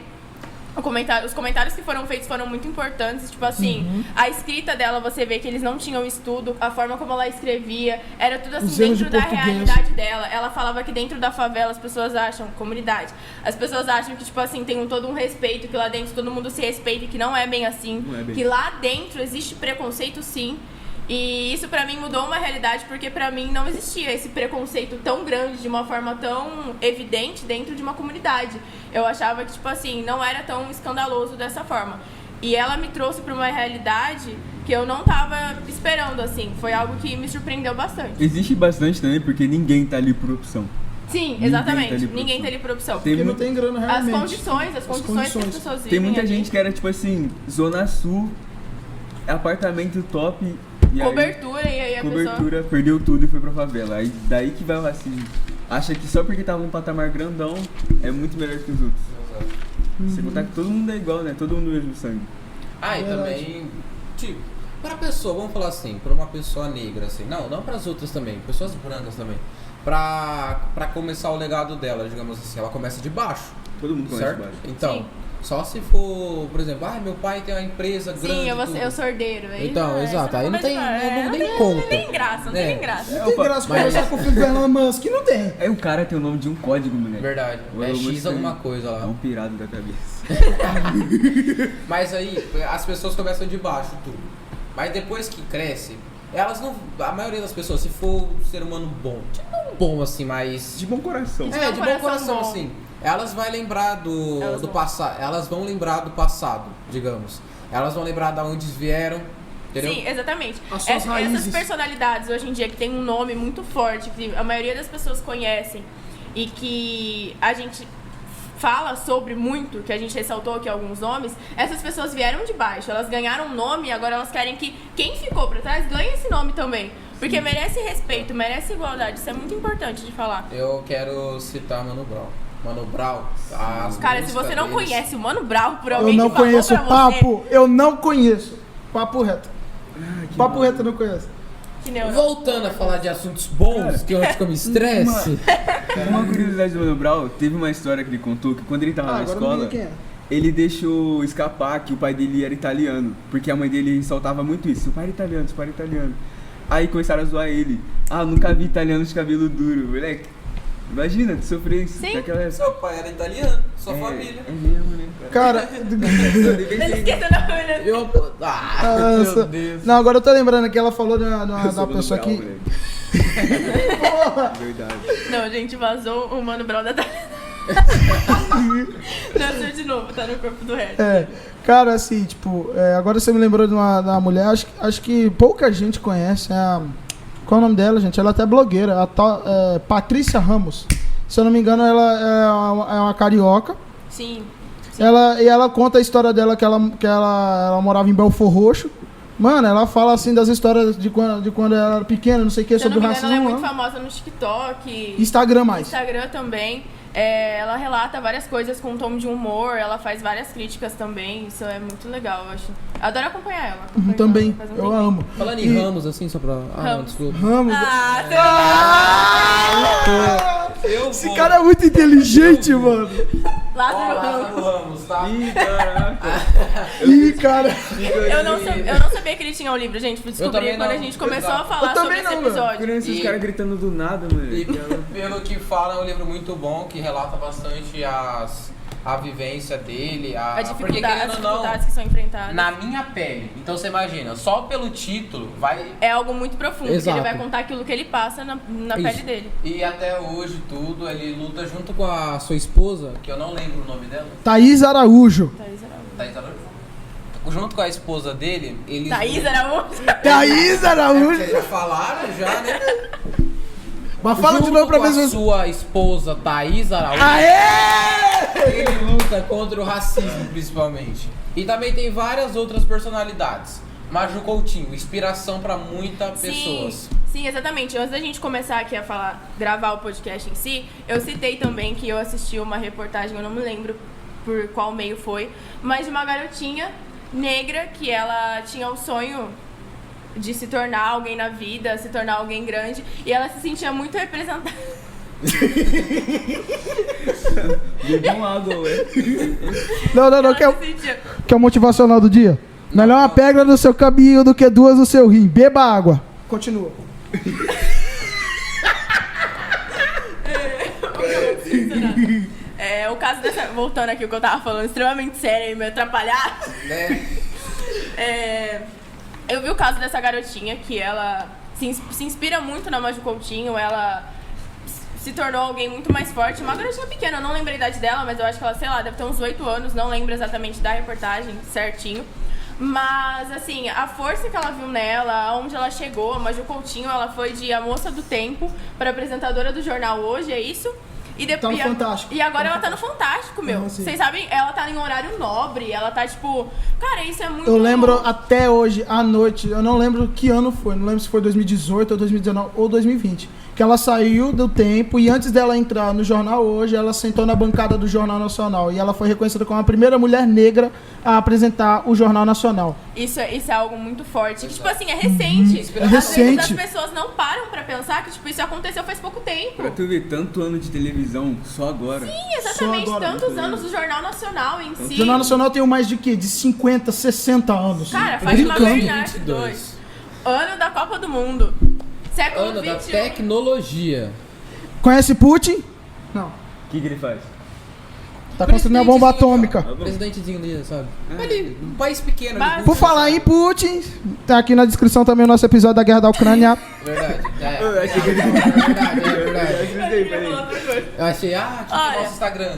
Os comentários que foram feitos foram muito importantes. Tipo assim, a escrita dela, você vê que eles não tinham estudo, a forma como ela escrevia, era tudo assim dentro da realidade dela. Ela falava que dentro da favela as pessoas acham, comunidade, as pessoas acham que, tipo assim, tem todo um respeito, que lá dentro todo mundo se respeita e que não é bem assim. Não é bem. Que lá dentro existe preconceito, sim. E isso pra mim mudou uma realidade, porque pra mim não existia esse preconceito tão grande, de uma forma tão evidente dentro de uma comunidade. Eu achava que, tipo assim, não era tão escandaloso dessa forma. E ela me trouxe pra uma realidade que eu não tava esperando, assim. Foi algo que me surpreendeu bastante. Existe bastante também, porque ninguém tá ali por opção. Sim, Ninguém exatamente. tá ali por Ninguém opção. tá ali por opção. Tem Porque não mu- tem grana As realmente. condições que as pessoas vivem Tem muita ali. gente que era tipo assim, Zona Sul, apartamento top, e Cobertura, e aí a cobertura, perdeu tudo e foi pra favela. Aí daí que vai o racismo. Acha que só porque tava num patamar grandão é muito melhor que os outros. Você contar que todo mundo é igual, né? Todo mundo é do mesmo sangue. E também, tipo, pra pessoa, vamos falar assim, pra uma pessoa negra, assim, não pras outras também, pessoas brancas também, pra começar o legado dela, digamos assim, ela começa de baixo, Todo mundo conhece certo? baixo. Então, Sim. só se for, por exemplo, meu pai tem uma empresa grande. Sim, tudo. eu sou herdeiro. Aí, Então, exato, aí não tem nem conta. Não tem graça, não tem graça. Não tem graça conversar com o filho do Elon Musk, não tem. Aí o cara tem o nome de um código, moleque. Verdade, O é Elon X Musk alguma tem- coisa É lá. um pirado da cabeça. Mas aí, as pessoas começam de baixo, tudo. Mas depois que cresce, elas não. A maioria das pessoas, se for um ser humano bom, tipo bom assim, mas. De bom coração. De bom coração, assim. Elas vão lembrar do passado. Elas vão lembrar do passado, digamos. Elas vão lembrar de onde vieram. Entendeu? Sim, exatamente. As suas raízes. Essas personalidades hoje em dia que tem um nome muito forte, que a maioria das pessoas conhecem e que a gente fala sobre muito, que a gente ressaltou aqui alguns nomes, essas pessoas vieram de baixo, elas ganharam um nome e agora elas querem que quem ficou pra trás ganhe esse nome também. Porque merece respeito, merece igualdade, isso é muito importante de falar. Eu quero citar Mano Brown. Mano Brown, as Cara, se músicas você não deles- conhece o Mano Brown por Eu alguém não que falou conheço pra papo, eu não conheço. Papo reto. Papo reto eu não conheço. você... Que nem eu. Voltando a falar de assuntos bons, que eu acho que eu me estresse. Uma curiosidade do Mano Brown, teve uma história que ele contou que quando ele tava na Agora eu não escola, lembro quem é. ele deixou escapar que o pai dele era italiano, porque a mãe dele soltava muito isso, seu pai era italiano, seu pai era italiano. Aí começaram a zoar ele. Nunca vi italiano de cabelo duro, moleque. Imagina, tu sofrer isso Sim. naquela época. Seu pai era italiano, sua família. É mesmo, né, cara? Cara, Não esqueça da família. nossa. Meu Deus. Não, agora eu tô lembrando que ela falou da Eu sou da Mano pessoa Brown, que. moleque. Porra! Verdade. Não, gente, vazou o Mano Brown da Nasceu de novo, tá no corpo do resto. Cara, assim, tipo, agora você me lembrou de uma mulher, acho que pouca gente conhece, Qual é o nome dela, gente? Ela é até blogueira. Patrícia Ramos. Se eu não me engano, ela é uma carioca. Sim. Ela conta a história dela que ela morava em Belfort Roxo. Mano, ela fala assim das histórias de quando ela era pequena, não sei o que, sobre o racismo. Ela é muito famosa no TikTok. Instagram mais. Instagram também. Ela relata várias coisas com um tom de humor, ela faz várias críticas também, isso é muito legal, eu acho. Eu adoro acompanhar ela. Também, eu amo. Falando em Ramos, assim, só pra... Ramos. Desculpa. Ramos. Esse cara é muito inteligente, mano. Lázaro Ramos, tá? Ih, caraca. Ih, cara. Eu não sabia que ele tinha um livro, gente. Descobri quando a gente começou a falar sobre esse episódio. Esses caras gritando do nada, mano. E pelo que fala, é um livro muito bom, que relata bastante a vivência dele, as dificuldades que são enfrentadas. Na minha pele. Então você imagina, só pelo título vai... É algo muito profundo, Exato. Ele vai contar aquilo que ele passa na pele dele. E até hoje tudo, ele luta junto com a sua esposa, que eu não lembro o nome dela. Thaís Araújo. Junto com a esposa dele, eles... Thaís Araújo? Thaís Araújo! Vocês já falaram, já, né? Mas fala de novo pra ver se... sua esposa, Thaís Araújo. Aê! Ele luta contra o racismo, principalmente. E também tem várias outras personalidades. Maju Coutinho, inspiração pra muitas pessoas. Sim, exatamente. Antes da gente começar aqui a gravar o podcast em si, eu citei também que eu assisti uma reportagem, eu não me lembro por qual meio foi, mas de uma garotinha negra que ela tinha o sonho de se tornar alguém na vida, se tornar alguém grande, e ela se sentia muito representada. Bebeu uma água, ué. Não, que é o motivacional do dia? Melhor uma pedra no seu caminho do que duas no seu rim. Beba água. Continua. O caso dessa... Voltando aqui o que eu tava falando, extremamente sério e meio atrapalhado. Eu vi o caso dessa garotinha que ela se inspira muito na Maju Coutinho, ela se tornou alguém muito mais forte. Uma garotinha pequena, eu não lembro a idade dela, mas eu acho que ela, sei lá, deve ter uns 8 anos, não lembro exatamente da reportagem certinho. Mas, assim, a força que ela viu nela, aonde ela chegou, a Maju Coutinho, ela foi de a moça do tempo para apresentadora do jornal Hoje, é isso? E depois, tá no Fantástico. E agora ela tá no Fantástico, meu. Vocês sabem, ela tá em horário nobre, ela tá tipo... Cara, isso é muito... Eu lembro até hoje, à noite, eu não lembro que ano foi, não lembro se foi 2018 ou 2019 ou 2020, que ela saiu do tempo e antes dela entrar no Jornal Hoje, ela sentou na bancada do Jornal Nacional e ela foi reconhecida como a primeira mulher negra a apresentar o Jornal Nacional. Isso é algo muito forte, que tipo assim, é recente. É recente. Às vezes as pessoas não param pra pensar que tipo, isso aconteceu faz pouco tempo. Pra tu ver tanto ano de televisão, só agora. Sim, exatamente, Só agora. Tantos anos do Jornal Nacional em si. O Jornal Nacional tem mais de quê? De 50, 60 anos. Cara, Fátima Bernardes 2. Ano da Copa do Mundo. Século Ano da 21. tecnologia. Conhece Putin? Não. O que ele faz? Tá construindo a bomba atômica. Presidentezinho ali, sabe? Ali, um país pequeno. Mas- Por falar em Putin, tá aqui na descrição também o nosso episódio da Guerra da Ucrânia. Verdade. Eu achei que ele... Verdade. Eu achei, que Olha. nosso Instagram.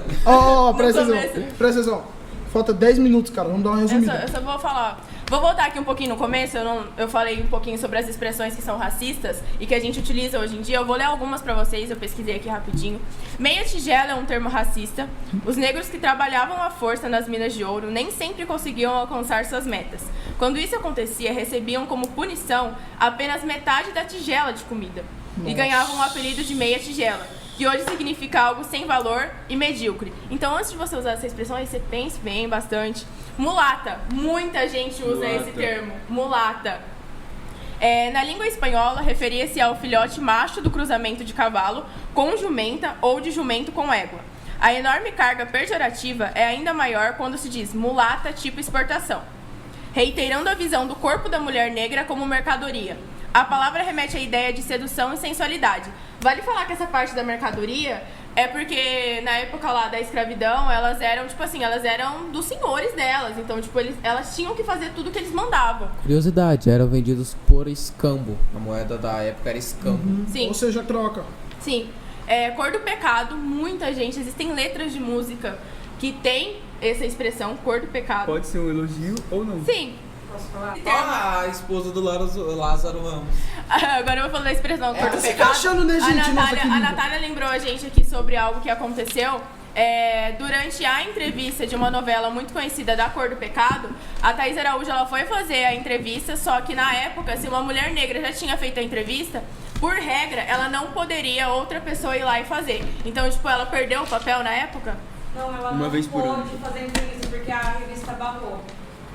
Presta começo. atenção. Falta 10 minutos, cara. Vamos dar uma resumida. Eu só vou falar. Vou voltar aqui um pouquinho no começo. Eu falei um pouquinho sobre as expressões que são racistas e que a gente utiliza hoje em dia. Eu vou ler algumas pra vocês, eu pesquisei aqui rapidinho. Meia tigela é um termo racista. Os negros que trabalhavam à força nas minas de ouro nem sempre conseguiam alcançar suas metas. Quando isso acontecia, recebiam como punição apenas metade da tigela de comida. E ganhavam o apelido de meia tigela, que hoje significa algo sem valor e medíocre. Então, antes de você usar essa expressão, aí você pense bem bastante. Mulata. Muita gente usa esse termo. Mulata. Na língua espanhola, referia-se ao filhote macho do cruzamento de cavalo com jumenta ou de jumento com égua. A enorme carga pejorativa é ainda maior quando se diz mulata tipo exportação, reiterando a visão do corpo da mulher negra como mercadoria. A palavra remete à ideia de sedução e sensualidade. Vale falar que essa parte da mercadoria é porque na época lá da escravidão, elas eram, tipo assim, elas eram dos senhores delas. Então, tipo, elas tinham que fazer tudo que eles mandavam. Curiosidade, eram vendidos por escambo. A moeda da época era escambo. Sim. Ou seja, troca. Sim. Cor do pecado, muita gente, existem letras de música que tem essa expressão, cor do pecado. Pode ser um elogio ou não. Sim. Posso falar? A esposa do Lázaro Ramos. Agora eu vou falar da expressão cor do Você pecado. tá achando, né, gente? Nossa, A querida. Natália lembrou a gente aqui sobre algo que aconteceu. Durante a entrevista de uma novela muito conhecida da Cor do Pecado, a Thaís Araújo ela foi fazer a entrevista, só que na época, se uma mulher negra já tinha feito a entrevista, por regra, ela não poderia outra pessoa ir lá e fazer. Então, tipo, ela perdeu o papel na época? Não, ela Uma não vez por ano. pôde fazer entrevista porque a revista barrou.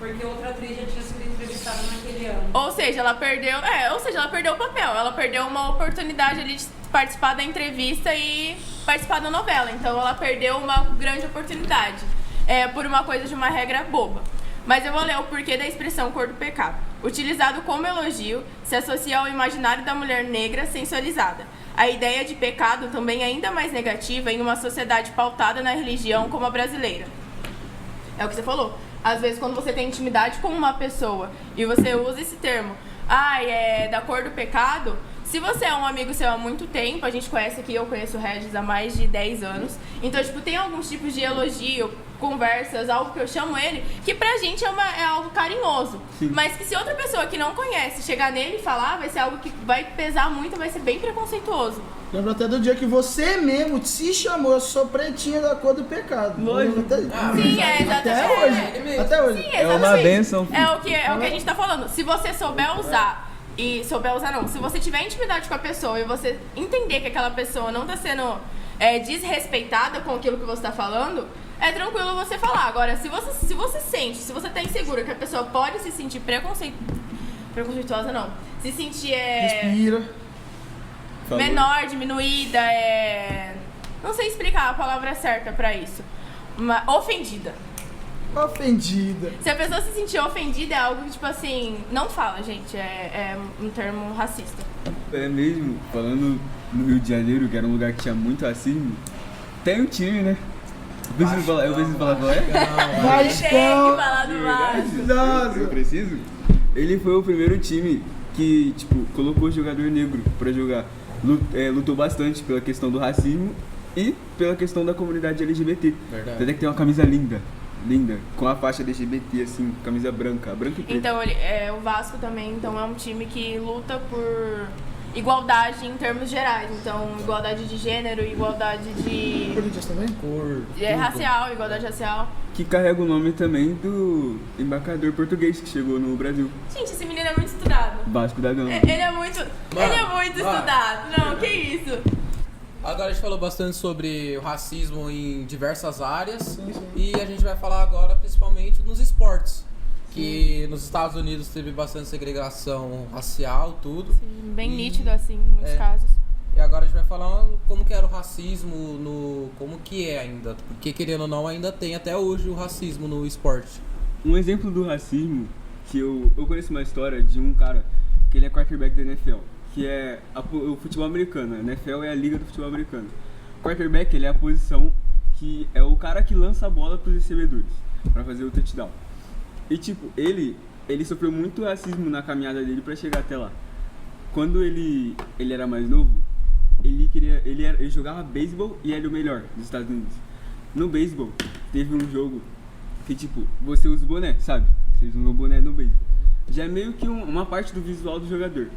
Porque outra atriz já tinha sido entrevistada naquele ano. Ou seja, ela perdeu o papel. Ela perdeu uma oportunidade ali de participar da entrevista e participar da novela. Então ela perdeu uma grande oportunidade. Por uma coisa de uma regra boba. Mas eu vou ler o porquê da expressão cor do pecado. Utilizado como elogio, se associa ao imaginário da mulher negra sensualizada. A ideia de pecado também é ainda mais negativa em uma sociedade pautada na religião como a brasileira. É o que você falou. Às vezes, quando você tem intimidade com uma pessoa e você usa esse termo, da cor do pecado, se você é um amigo seu há muito tempo, a gente conhece aqui, eu conheço o Regis há mais de 10 anos, então, tipo, tem alguns tipos de elogio, conversas, algo que eu chamo ele, que pra gente é algo carinhoso. Sim. Mas que se outra pessoa que não conhece chegar nele e falar, vai ser algo que vai pesar muito, vai ser bem preconceituoso. Lembro até do dia que você mesmo se chamou, eu sou pretinha da cor do pecado. Sim, exatamente. Até hoje. Sim, é uma bênção. É o que a gente tá falando. Se você souber usar, se você tiver intimidade com a pessoa e você entender que aquela pessoa não tá sendo desrespeitada com aquilo que você tá falando, é tranquilo você falar. Agora, se você tá insegura que a pessoa pode se sentir preconceituosa, não. Se sentir Respira. menor, diminuída, não sei explicar a palavra certa pra isso. Ofendida. Se a pessoa se sentir ofendida, é algo que, tipo assim, não fala, gente. É um termo racista. É mesmo, falando no Rio de Janeiro, que era um lugar que tinha muito racismo, tem um time, né? Eu preciso falar qual é? Tem que falar do Vasco. Nossa, eu preciso? Ele foi o primeiro time que, tipo, colocou jogador negro pra jogar. Lutou bastante pela questão do racismo e pela questão da comunidade LGBT. Verdade. Até que tem uma camisa linda, com a faixa LGBT, assim, camisa branca e preta. Então, o Vasco também então, é um time que luta por igualdade em termos gerais. Então, igualdade de gênero, igualdade de... Corinthians também? racial, igualdade racial. Que carrega o nome também do embaixador português que chegou no Brasil. Gente, esse menino é muito estudado. Vasco da Gama. Ele é muito estudado. Não, que isso? Agora a gente falou bastante sobre o racismo em diversas áreas. E a gente vai falar agora principalmente nos esportes. Que nos Estados Unidos teve bastante segregação racial, tudo. Sim, bem nítido assim, em muitos casos. E agora a gente vai falar como que era o racismo, como que é ainda. Porque querendo ou não, ainda tem até hoje o racismo no esporte. Um exemplo do racismo, que eu conheço uma história de um cara que ele é quarterback da NFL, que é o futebol americano. A NFL é a liga do futebol americano. O quarterback, ele é a posição que é o cara que lança a bola para os recebedores, para fazer o touchdown. E tipo, ele sofreu muito racismo na caminhada dele para chegar até lá. Quando ele era mais novo, ele jogava beisebol e era o melhor dos Estados Unidos. No beisebol, teve um jogo que tipo, você usa o boné, sabe? Você usa um boné no beisebol. Já é meio que uma parte do visual do jogador.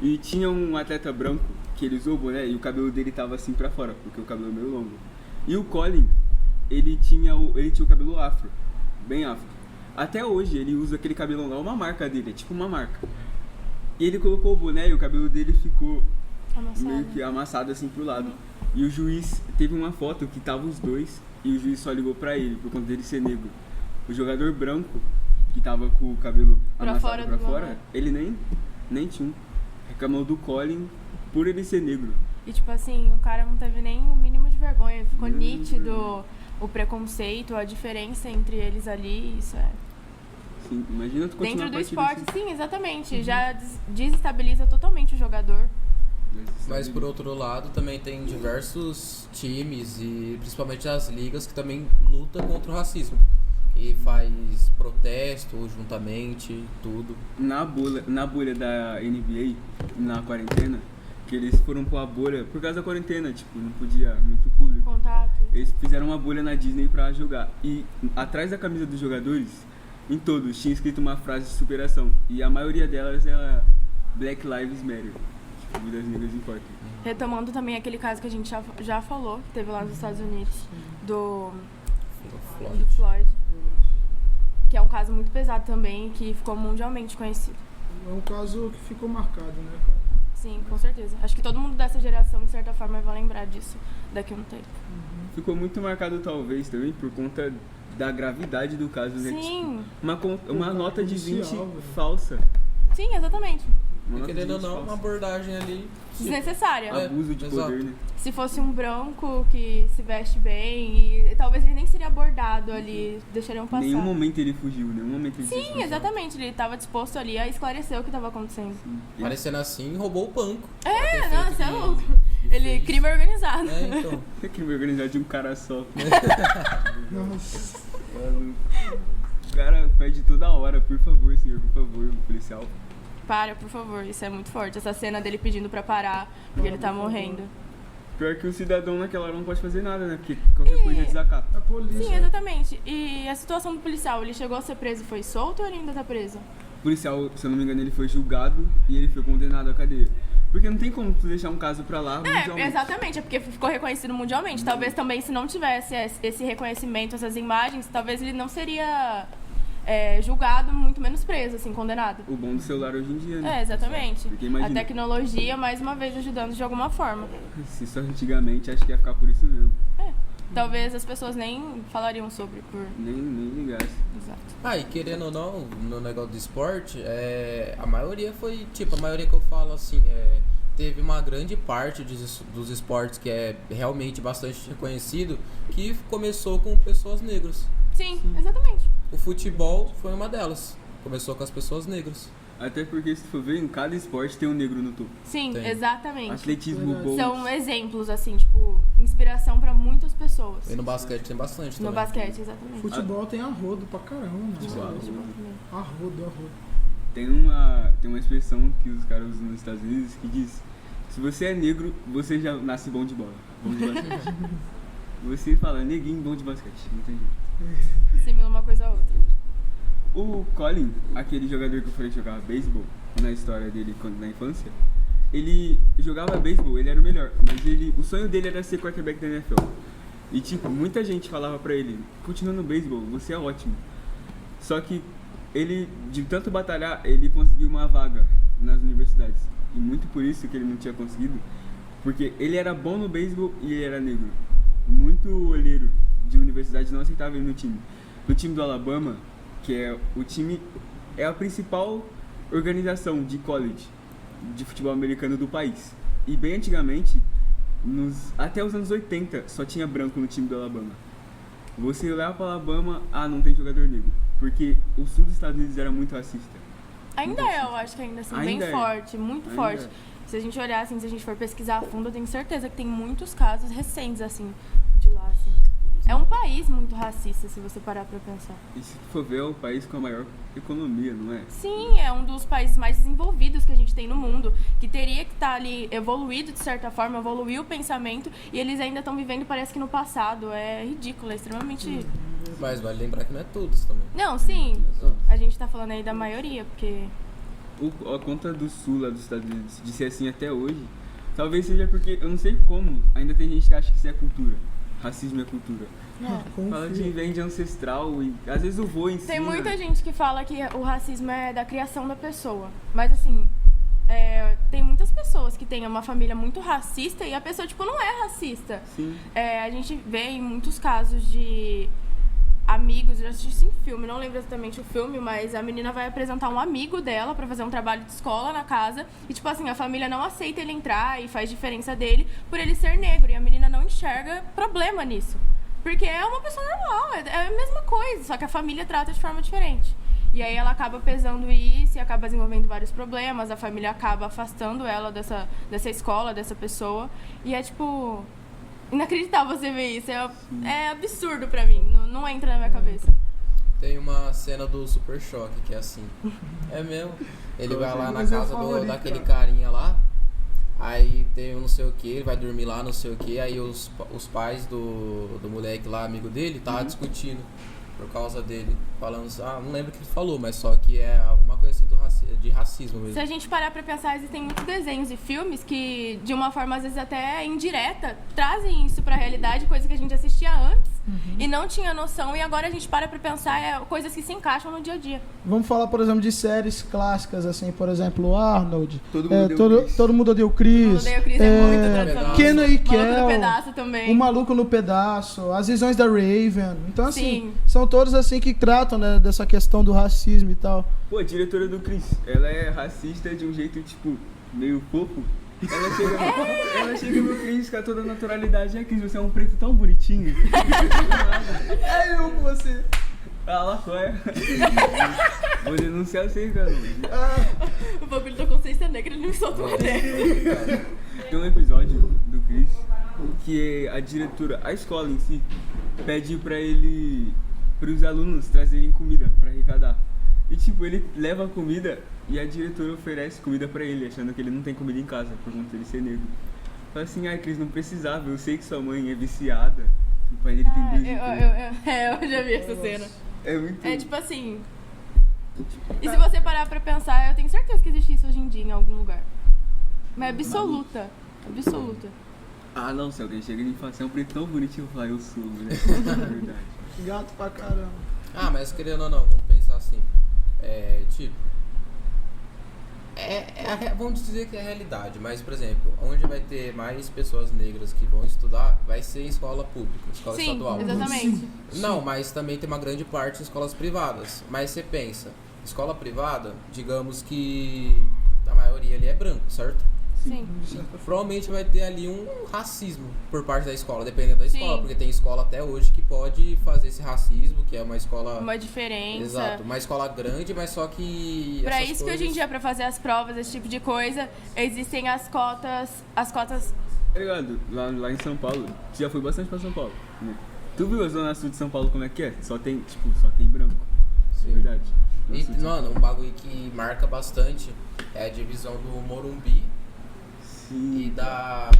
E tinha um atleta branco que ele usou o boné e o cabelo dele tava assim pra fora, porque o cabelo é meio longo. E o Colin, ele tinha o cabelo afro, bem afro. Até hoje ele usa aquele cabelão lá, uma marca dele, é tipo uma marca. E ele colocou o boné e o cabelo dele ficou meio que amassado assim pro lado. E o juiz teve uma foto que tava os dois e o juiz só ligou pra ele, por conta dele ser negro. O jogador branco, que tava com o cabelo amassado pra fora, ele nem tinha. Reclamou do Colin por ele ser negro. E tipo assim, o cara não teve nem o mínimo de vergonha, ficou nítido o preconceito, a diferença entre eles ali, isso é... Sim, imagina tu continuar dentro do esporte, assim. Sim, exatamente, já desestabiliza totalmente o jogador. Mas por outro lado, também tem diversos times e principalmente as ligas que também lutam contra o racismo. E faz protesto juntamente, tudo. Na bolha da NBA, na quarentena, que eles foram pôr a bolha por causa da quarentena, tipo, não podia muito público. Contato. Eles fizeram uma bolha na Disney pra jogar. E atrás da camisa dos jogadores em todos, tinha escrito uma frase de superação. E a maioria delas era Black Lives Matter. Tipo, vidas negras importam. Retomando também aquele caso que a gente já falou, que teve lá nos Estados Unidos, do Floyd. Que é um caso muito pesado também, que ficou mundialmente conhecido. É um caso que ficou marcado, né, cara? Sim, com certeza. Acho que todo mundo dessa geração, de certa forma, vai lembrar disso daqui a um tempo. Ficou muito marcado, talvez, também, por conta da gravidade do caso. Né? Sim. Tipo, uma nota de 20 policial, falsa. Sim, exatamente. Uma nota de Querendo ou 20 não, falsa. uma abordagem ali. Desnecessária. Abuso de exato. poder, né? Se fosse um branco que se veste bem, e talvez ele nem seria abordado ali, deixariam passar. Nenhum momento ele fugiu, nenhum momento ele Sim, exatamente. Ele estava disposto ali a esclarecer o que estava acontecendo. Parecendo assim, roubou o banco. É, não, você é louco. Ele, crime organizado. É, então. É crime organizado de um cara só. Nossa. O cara pede toda hora, por favor, senhor, por favor, policial. Para, por favor, isso é muito forte. Essa cena dele pedindo pra parar, porque ele tá morrendo. Pior que o cidadão naquela hora não pode fazer nada, né? Porque qualquer coisa é desacato. A polícia. Sim, exatamente. E a situação do policial, ele chegou a ser preso e foi solto ou ele ainda tá preso? O policial, se eu não me engano, ele foi julgado e ele foi condenado à cadeia. Porque não tem como tu deixar um caso pra lá mundialmente. Exatamente, é porque ficou reconhecido mundialmente. Talvez também, se não tivesse esse reconhecimento, essas imagens, talvez ele não seria julgado, muito menos preso, assim, condenado. O bom do celular hoje em dia, né? Exatamente. Porque A imagina, tecnologia, mais uma vez, ajudando de alguma forma. se só antigamente, acho que ia ficar por isso mesmo. Talvez as pessoas nem falariam sobre, por... Nem ligasse. Exato. E querendo ou não, no negócio do esporte, a maioria foi, tipo, a maioria que eu falo assim, teve uma grande parte dos esportes que é realmente bastante reconhecido, que começou com pessoas negras. Sim, exatamente. O futebol foi uma delas, começou com as pessoas negras. Até porque, se for ver, em cada esporte tem um negro no topo. Sim, Tem. exatamente. Atletismo, boxe. São exemplos, assim, tipo, inspiração pra muitas pessoas. E no basquete tem bastante também. No basquete, exatamente. Futebol tem arrodo pra caramba, mano. Futebol. Arrodo. Tem uma expressão que os caras usam nos Estados Unidos que diz: se você é negro, você já nasce bom de bola. Bom de basquete. Você fala neguinho bom de basquete, não tem jeito. Assimila uma coisa a outra. O Colin, aquele jogador que eu falei que jogava beisebol na história dele quando na infância, ele jogava beisebol, ele era o melhor, mas o sonho dele era ser quarterback da NFL. E tipo, muita gente falava pra ele: continua no beisebol, você é ótimo. Só que ele, de tanto batalhar, ele conseguiu uma vaga nas universidades. E muito por isso que ele não tinha conseguido, porque ele era bom no beisebol e ele era negro. Muito olheiro de universidade não aceitava ele no time. No time do Alabama, que é a principal organização de college de futebol americano do país. E bem antigamente, até os anos 80, só tinha branco no time do Alabama. Você olhava para o Alabama, não tem jogador negro. Porque o sul dos Estados Unidos era muito racista. Ainda eu acho que ainda assim, bem forte, muito Ainda forte. é. Se a gente olhar assim, se a gente for pesquisar a fundo, eu tenho certeza que tem muitos casos recentes, assim, de lá, assim. É um país muito racista, se você parar pra pensar. E se for ver, é o país com a maior economia, não é? Sim, é um dos países mais desenvolvidos que a gente tem no mundo, que teria que estar ali evoluído de certa forma, evoluir o pensamento, e eles ainda estão vivendo, parece que no passado. É ridículo, é extremamente... Mas vale lembrar que não é todos também. Não, sim, Exato. a gente tá falando aí da maioria, porque... A conta do sul lá dos Estados Unidos de ser assim até hoje, talvez seja porque, eu não sei como, ainda tem gente que acha que isso é cultura. Racismo é cultura. Fala de vem de ancestral e às vezes o vô ensina. Tem muita gente que fala que o racismo é da criação da pessoa. Mas assim, tem muitas pessoas que têm uma família muito racista e a pessoa, tipo, não é racista. Sim. A gente vê em muitos casos de amigos, eu já assisti isso em filme, não lembro exatamente o filme, mas a menina vai apresentar um amigo dela pra fazer um trabalho de escola na casa e, tipo assim, a família não aceita ele entrar e faz diferença dele por ele ser negro e a menina não enxerga problema nisso. Porque é uma pessoa normal, é a mesma coisa, só que a família trata de forma diferente. E aí ela acaba pesando isso e acaba desenvolvendo vários problemas, a família acaba afastando ela dessa escola, dessa pessoa. E é tipo... inacreditável você ver isso, é absurdo pra mim, não entra na minha cabeça. Tem uma cena do Super Choque que é assim. É mesmo. Ele vai lá na casa daquele carinha lá. Aí tem um não sei o que, ele vai dormir lá, não sei o que. Aí os pais do moleque lá, amigo dele, tava discutindo. por causa dele. Falando, não lembro o que ele falou, mas só que é alguma coisa assim de racismo mesmo. Se a gente parar pra pensar, existem muitos desenhos e filmes que, de uma forma às vezes até indireta, trazem isso pra realidade, coisa que a gente assistia antes e não tinha noção, e agora a gente para pra pensar coisas que se encaixam no dia a dia. Vamos falar, por exemplo, de séries clássicas, assim, por exemplo, Arnold. Todo Mundo Odeia o Chris. Todo Mundo Odeia o Chris é muito tradicional. Kenan e Maluco Kel. no Pedaço também. O Maluco no Pedaço. As Visões da Raven. Então, assim, Sim. são todos, assim, que tratam, né, dessa questão do racismo e tal. Pô, a diretora do Chris, ela é racista de um jeito, tipo, meio fofo. Ela chega no Chris com toda a naturalidade. Chris, você é um preto tão bonitinho. É eu com você. Ah, lá foi. Vou denunciar você, cara. O bagulho da consciência negra, ele me solta uma ideia. Tem um episódio do Chris que a diretora, a escola em si, pede pra os alunos trazerem comida pra arrecadar. E tipo, ele leva a comida e a diretora oferece comida pra ele, achando que ele não tem comida em casa, por conta dele ser negro. Fala assim, Cris, não precisava, eu sei que sua mãe é viciada. O pai dele tem 2 eu já vi essa cena. É muito... É tipo assim... E se você parar pra pensar, eu tenho certeza que existe isso hoje em dia em algum lugar. Mas é absoluta. Absoluta. Ah, não, se alguém chega e me fala assim, é um preto tão bonitinho, eu falo, eu sou, né? É verdade. Gato pra caramba. Mas querendo ou não, vamos pensar assim. Vamos dizer que é a realidade, mas, por exemplo, onde vai ter mais pessoas negras que vão estudar, vai ser em escola pública, escola estadual. Exatamente. Não, mas também tem uma grande parte em escolas privadas. Mas você pensa, escola privada, digamos que a maioria ali é branco, certo? Sim. Provavelmente vai ter ali um racismo por parte da escola, dependendo da escola, Sim. porque tem escola até hoje que pode fazer esse racismo, que é uma escola... Uma diferença. Exato, uma escola grande, mas só que... Pra essas isso que hoje em dia, pra fazer as provas, esse tipo de coisa, existem as cotas... Tá ligado? Lá em São Paulo, tu já foi bastante pra São Paulo, né? Tu viu a Zona Sul de São Paulo como é que é? Só tem branco. Sim. É verdade. E, mano, um bagulho que marca bastante é a divisão do Morumbi. Sim. E da...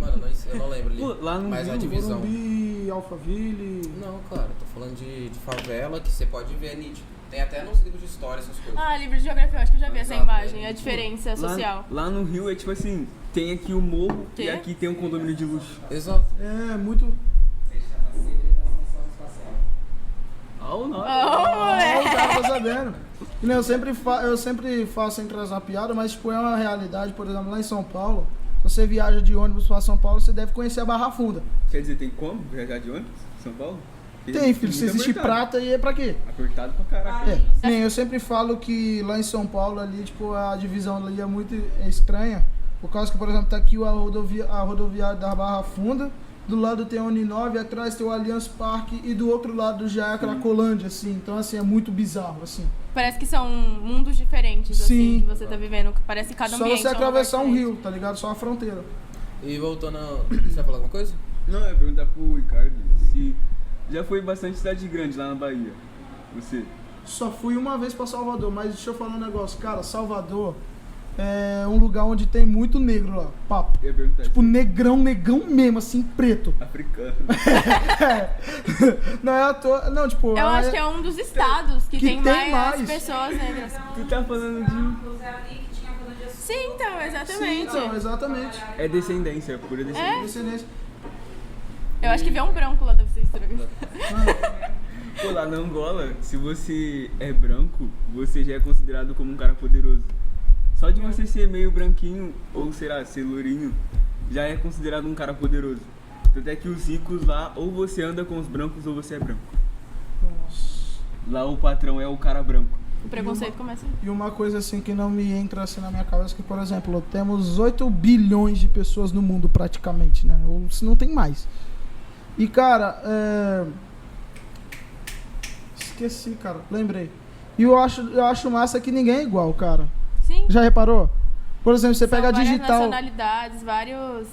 Mano, eu não lembro ali. Pô, lá no mas Rio, a divisão... Morumbi, Alphaville... Não, cara, tô falando de favela que você pode ver nítido. Tem até nos livros de história essas coisas. Ah, livro de geografia, eu acho que eu já vi essa Exato, imagem, a diferença social. Lá no Rio é tipo assim, tem aqui o morro e aqui tem um condomínio de luxo. Exato. É, muito... O nome. O cara tá sabendo. E, né, eu sempre faço sem trazer uma piada, mas tipo, é uma realidade. Por exemplo, lá em São Paulo, se você viaja de ônibus pra São Paulo, você deve conhecer a Barra Funda. Quer dizer, tem como viajar de ônibus em São Paulo? Tem, filho. Se existe prata, e é pra quê? Apertado pra caraca. Nem eu sempre falo que lá em São Paulo, ali, tipo, a divisão ali é muito estranha. Por causa que, por exemplo, tá aqui a rodoviária da Barra Funda, do lado tem a Uninove, atrás tem o Allianz Parque e do outro lado já é a Cracolândia, assim. Então, assim, é muito bizarro, assim. Parece que são mundos diferentes, assim, que você tá vivendo. Parece que cada ambiente Só você atravessar um um rio, tá ligado? Só a fronteira. E voltando Você vai falar alguma coisa? Não, eu ia perguntar pro Ricardo se já foi bastante cidade grande lá na Bahia. Você? Só fui uma vez pra Salvador, mas deixa eu falar um negócio. Cara, Salvador é um lugar onde tem muito negro lá, papo. Eu ia perguntar Tipo, negão mesmo, assim, preto. africano. Não é à toa. Não, tipo. Eu acho que é um dos estados que tem mais pessoas negras. Tu tá falando de... Sim, então, exatamente. Sim, então, exatamente. É descendência, pura descendência. Descendência. Eu acho que ver um branco lá deve ser estranho. Pô, lá na Angola, se você é branco, você já é considerado como um cara poderoso. Só de você ser meio branquinho, ou será, ser lourinho, já é considerado um cara poderoso. Tanto é que os ricos lá, ou você anda com os brancos ou você é branco. Nossa. Lá o patrão é o cara branco. O preconceito começa. E uma coisa assim que não me entra assim na minha cabeça é que, por exemplo, temos 8 bilhões de pessoas no mundo praticamente, né? Ou se não tem mais. E, cara, esqueci, cara. Lembrei. E eu acho massa que ninguém é igual, cara. Sim. Já reparou? Por exemplo, você pega a várias digital... nacionalidades, várias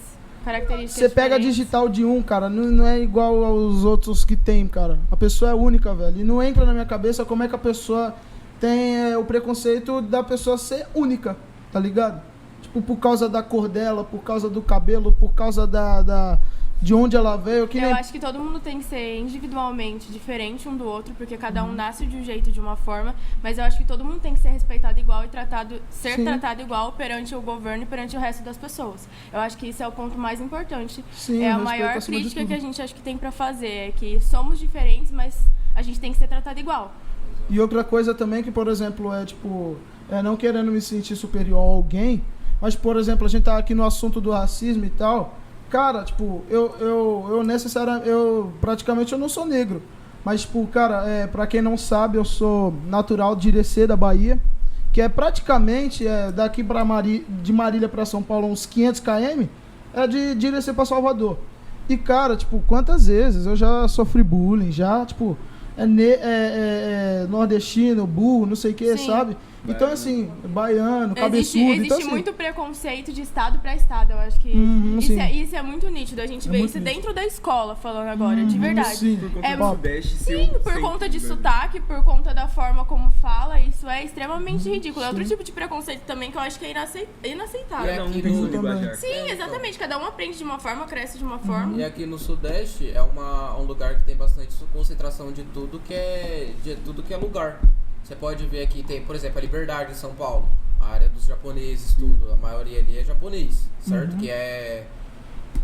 características Você pega a diferentes. digital de um, cara, não é igual aos outros que tem, cara. A pessoa é única, velho. E não entra na minha cabeça como é que a pessoa tem o preconceito da pessoa ser única, tá ligado? Tipo, por causa da cor dela, por causa do cabelo, por causa de onde ela veio. Eu acho que todo mundo tem que ser individualmente diferente um do outro, porque cada um nasce de um jeito, de uma forma, mas eu acho que todo mundo tem que ser respeitado igual e ser tratado igual perante o governo e perante o resto das pessoas. Eu acho que isso é o ponto mais importante. Sim, é a maior crítica que a gente acha que tem pra fazer, é que somos diferentes, mas a gente tem que ser tratado igual. E outra coisa também que, por exemplo, não querendo me sentir superior a alguém, mas, por exemplo, a gente tá aqui no assunto do racismo e tal. Cara, tipo, praticamente eu não sou negro. Mas, tipo, cara, pra quem não sabe, eu sou natural de Irecê, da Bahia. Que é praticamente daqui de Marília pra São Paulo, uns 500 km. É de Irecê pra Salvador. E, cara, tipo, quantas vezes eu já sofri bullying, já, tipo, nordestino, burro, não sei o que, sabe? Então, assim, baiano, cabeçudo. Existe então, assim, muito preconceito de estado para estado. Eu acho que isso é muito nítido. A gente vê isso dentro da escola, falando agora, de verdade. Sim, por conta do Sudeste. Sim, por conta de sotaque, por conta da forma como fala. Isso é extremamente ridículo. É outro tipo de preconceito também que eu acho que é inaceitável. Cada um tem sua linguajar. Sim, exatamente. Cada um aprende de uma forma, cresce de uma forma. E aqui no Sudeste é um lugar que tem bastante concentração de tudo que é lugar. Você pode ver aqui, tem, por exemplo, a Liberdade em São Paulo, a área dos japoneses, tudo. A maioria ali é japonês, certo? Que é...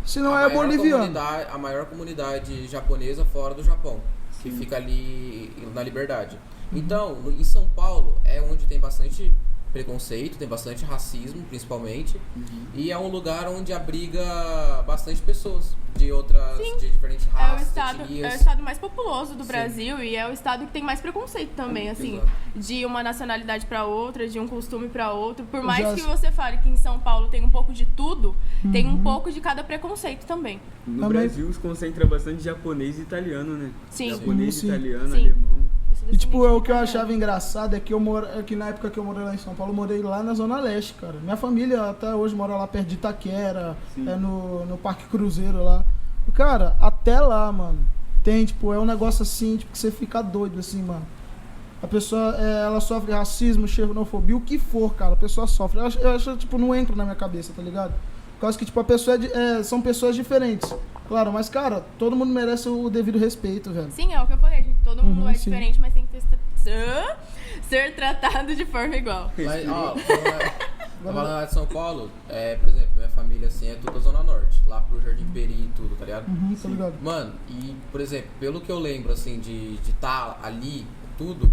Se não é boliviano. A maior comunidade japonesa fora do Japão, que fica ali na Liberdade. Então, em São Paulo é onde tem bastante preconceito, tem bastante racismo, principalmente. E é um lugar onde abriga bastante pessoas de diferentes raças, etnias. É o estado mais populoso do Brasil e é o estado que tem mais preconceito também, assim, de uma nacionalidade para outra, de um costume para outro. Por mais que você fale que em São Paulo tem um pouco de tudo, tem um pouco de cada preconceito também. No Brasil se concentra bastante japonês e italiano, né? Sim. Japonês, italiano, alemão. E tipo, o que eu achava engraçado é que na época que eu morei lá em São Paulo, eu morei lá na Zona Leste, cara. Minha família até hoje mora lá perto de Itaquera, no Parque Cruzeiro lá. Cara, até lá, mano, tem, tipo, é um negócio assim, tipo, que você fica doido, assim, mano. A pessoa, ela sofre racismo, xenofobia, o que for, cara, a pessoa sofre. Eu acho, tipo, não entra na minha cabeça, tá ligado? Por causa que, tipo, a pessoa são pessoas diferentes. Claro, mas, cara, todo mundo merece o devido respeito, velho. Sim, é o que eu falei, gente. Todo mundo é diferente, mas tem que ser tratado de forma igual. Mas, falando lá de São Paulo, por exemplo, minha família, assim, é tudo da Zona Norte. Lá pro Jardim Peri e tudo, tá ligado? Tá ligado. Mano, e, por exemplo, pelo que eu lembro, assim, de estar ali, tudo,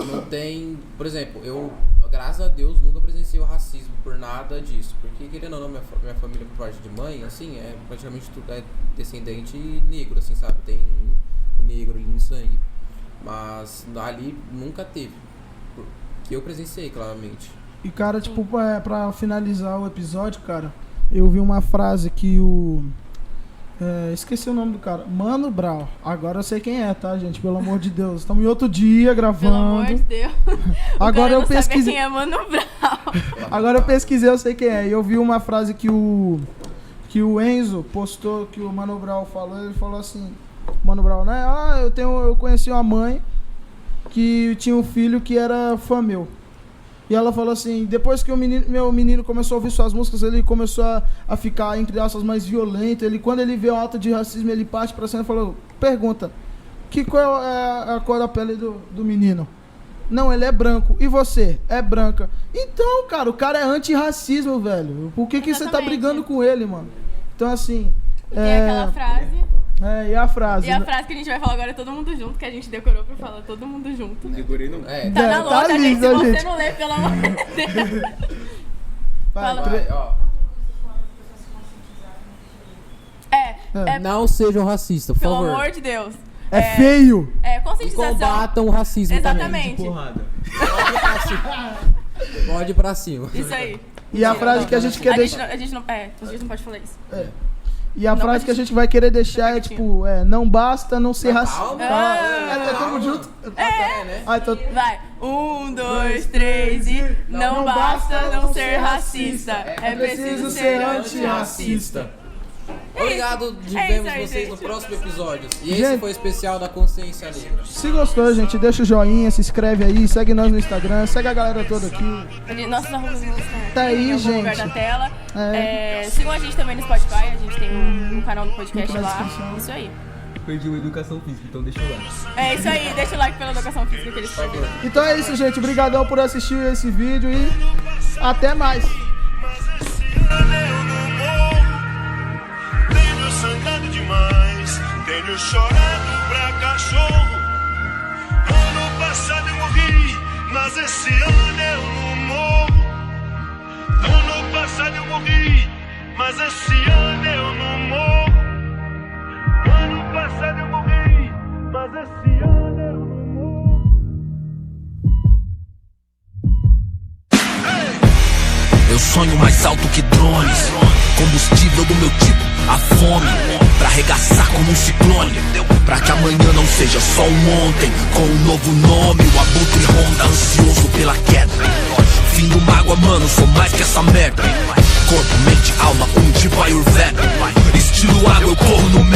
não tem... Por exemplo, eu, graças a Deus, nunca presenciei o racismo por nada disso. Porque, querendo ou não, minha família, por parte de mãe, assim, é praticamente tudo descendente negro, assim, sabe? Tem negro ali no sangue. Mas ali nunca teve. Que eu presenciei, claramente. E, cara, tipo, pra finalizar o episódio, cara, eu vi uma frase que esqueci o nome do cara. Mano Brown. Agora eu sei quem é, tá, gente? Pelo amor de Deus. Estamos em outro dia gravando. Pelo amor de Deus. Agora eu pesquisei. Quem é Mano Brown. Agora eu pesquisei, eu sei quem é. E eu vi uma frase que o Enzo postou, que o Mano Brown falou. Ele falou assim: Mano Brown, né? Eu conheci uma mãe que tinha um filho que era fã meu. E ela falou assim, depois que meu menino começou a ouvir suas músicas, ele começou a ficar, entre aspas, mais violento. Quando ele vê o ato de racismo, ele parte pra cima e falou, pergunta, qual é a cor da pele do menino? Não, ele é branco. E você? É branca. Então, cara, o cara é antirracismo, velho. Por que você tá brigando com ele, mano? Então, assim... Tem aquela frase... e a frase? E a frase que a gente vai falar agora é todo mundo junto, que a gente decorou pra falar todo mundo junto. Não decorei não. Tá na louca, tá gente. lindo, Se gente. você não lê, pelo amor de Deus. Vai, ó. Não sejam racistas, por pelo favor. amor de Deus. É feio. É E conscientização. combatam o racismo Exatamente. também. Pode ir pra cima. Isso aí. E a frase que a gente quer deixar... A gente não pode falar isso. E a frase que a gente vai querer deixar é tipo, não basta não ser racista. Tamo junto? Né? Vai. 1, 2, 3 e... Não basta não ser racista. É preciso ser antirracista. Obrigado, vemos vocês no próximo episódio. E esse foi o especial da Consciência Negra. Se gostou, gente, deixa o joinha, se inscreve aí, segue nós no Instagram, segue a galera toda aqui. Nossas arrobas no Instagram. Tá aí, em algum gente. lugar da tela. Sigam a gente também no Spotify, a gente tem um canal do podcast lá. Isso aí. Perdi uma educação física, então deixa o like. É isso aí, deixa o like pela educação física que eles perderam. Então é isso, gente. Obrigadão por assistir esse vídeo e até mais. Tenho sangrado demais, tenho chorado pra cachorro. Ano passado eu morri, mas esse ano eu não morro. Ano passado eu morri, mas esse ano eu não morro. Ano passado eu morri, mas esse ano eu não morro. Eu sonho mais alto que drones, combustível do meu tipo, a fome, pra arregaçar como um ciclone, pra que amanhã não seja só um ontem, com um novo nome, o abutre ronda, ansioso pela queda. Fim do mágoa, mano, sou mais que essa merda. Corpo, mente, alma, tipo Ayurveda. Estilo água, eu corro no meio.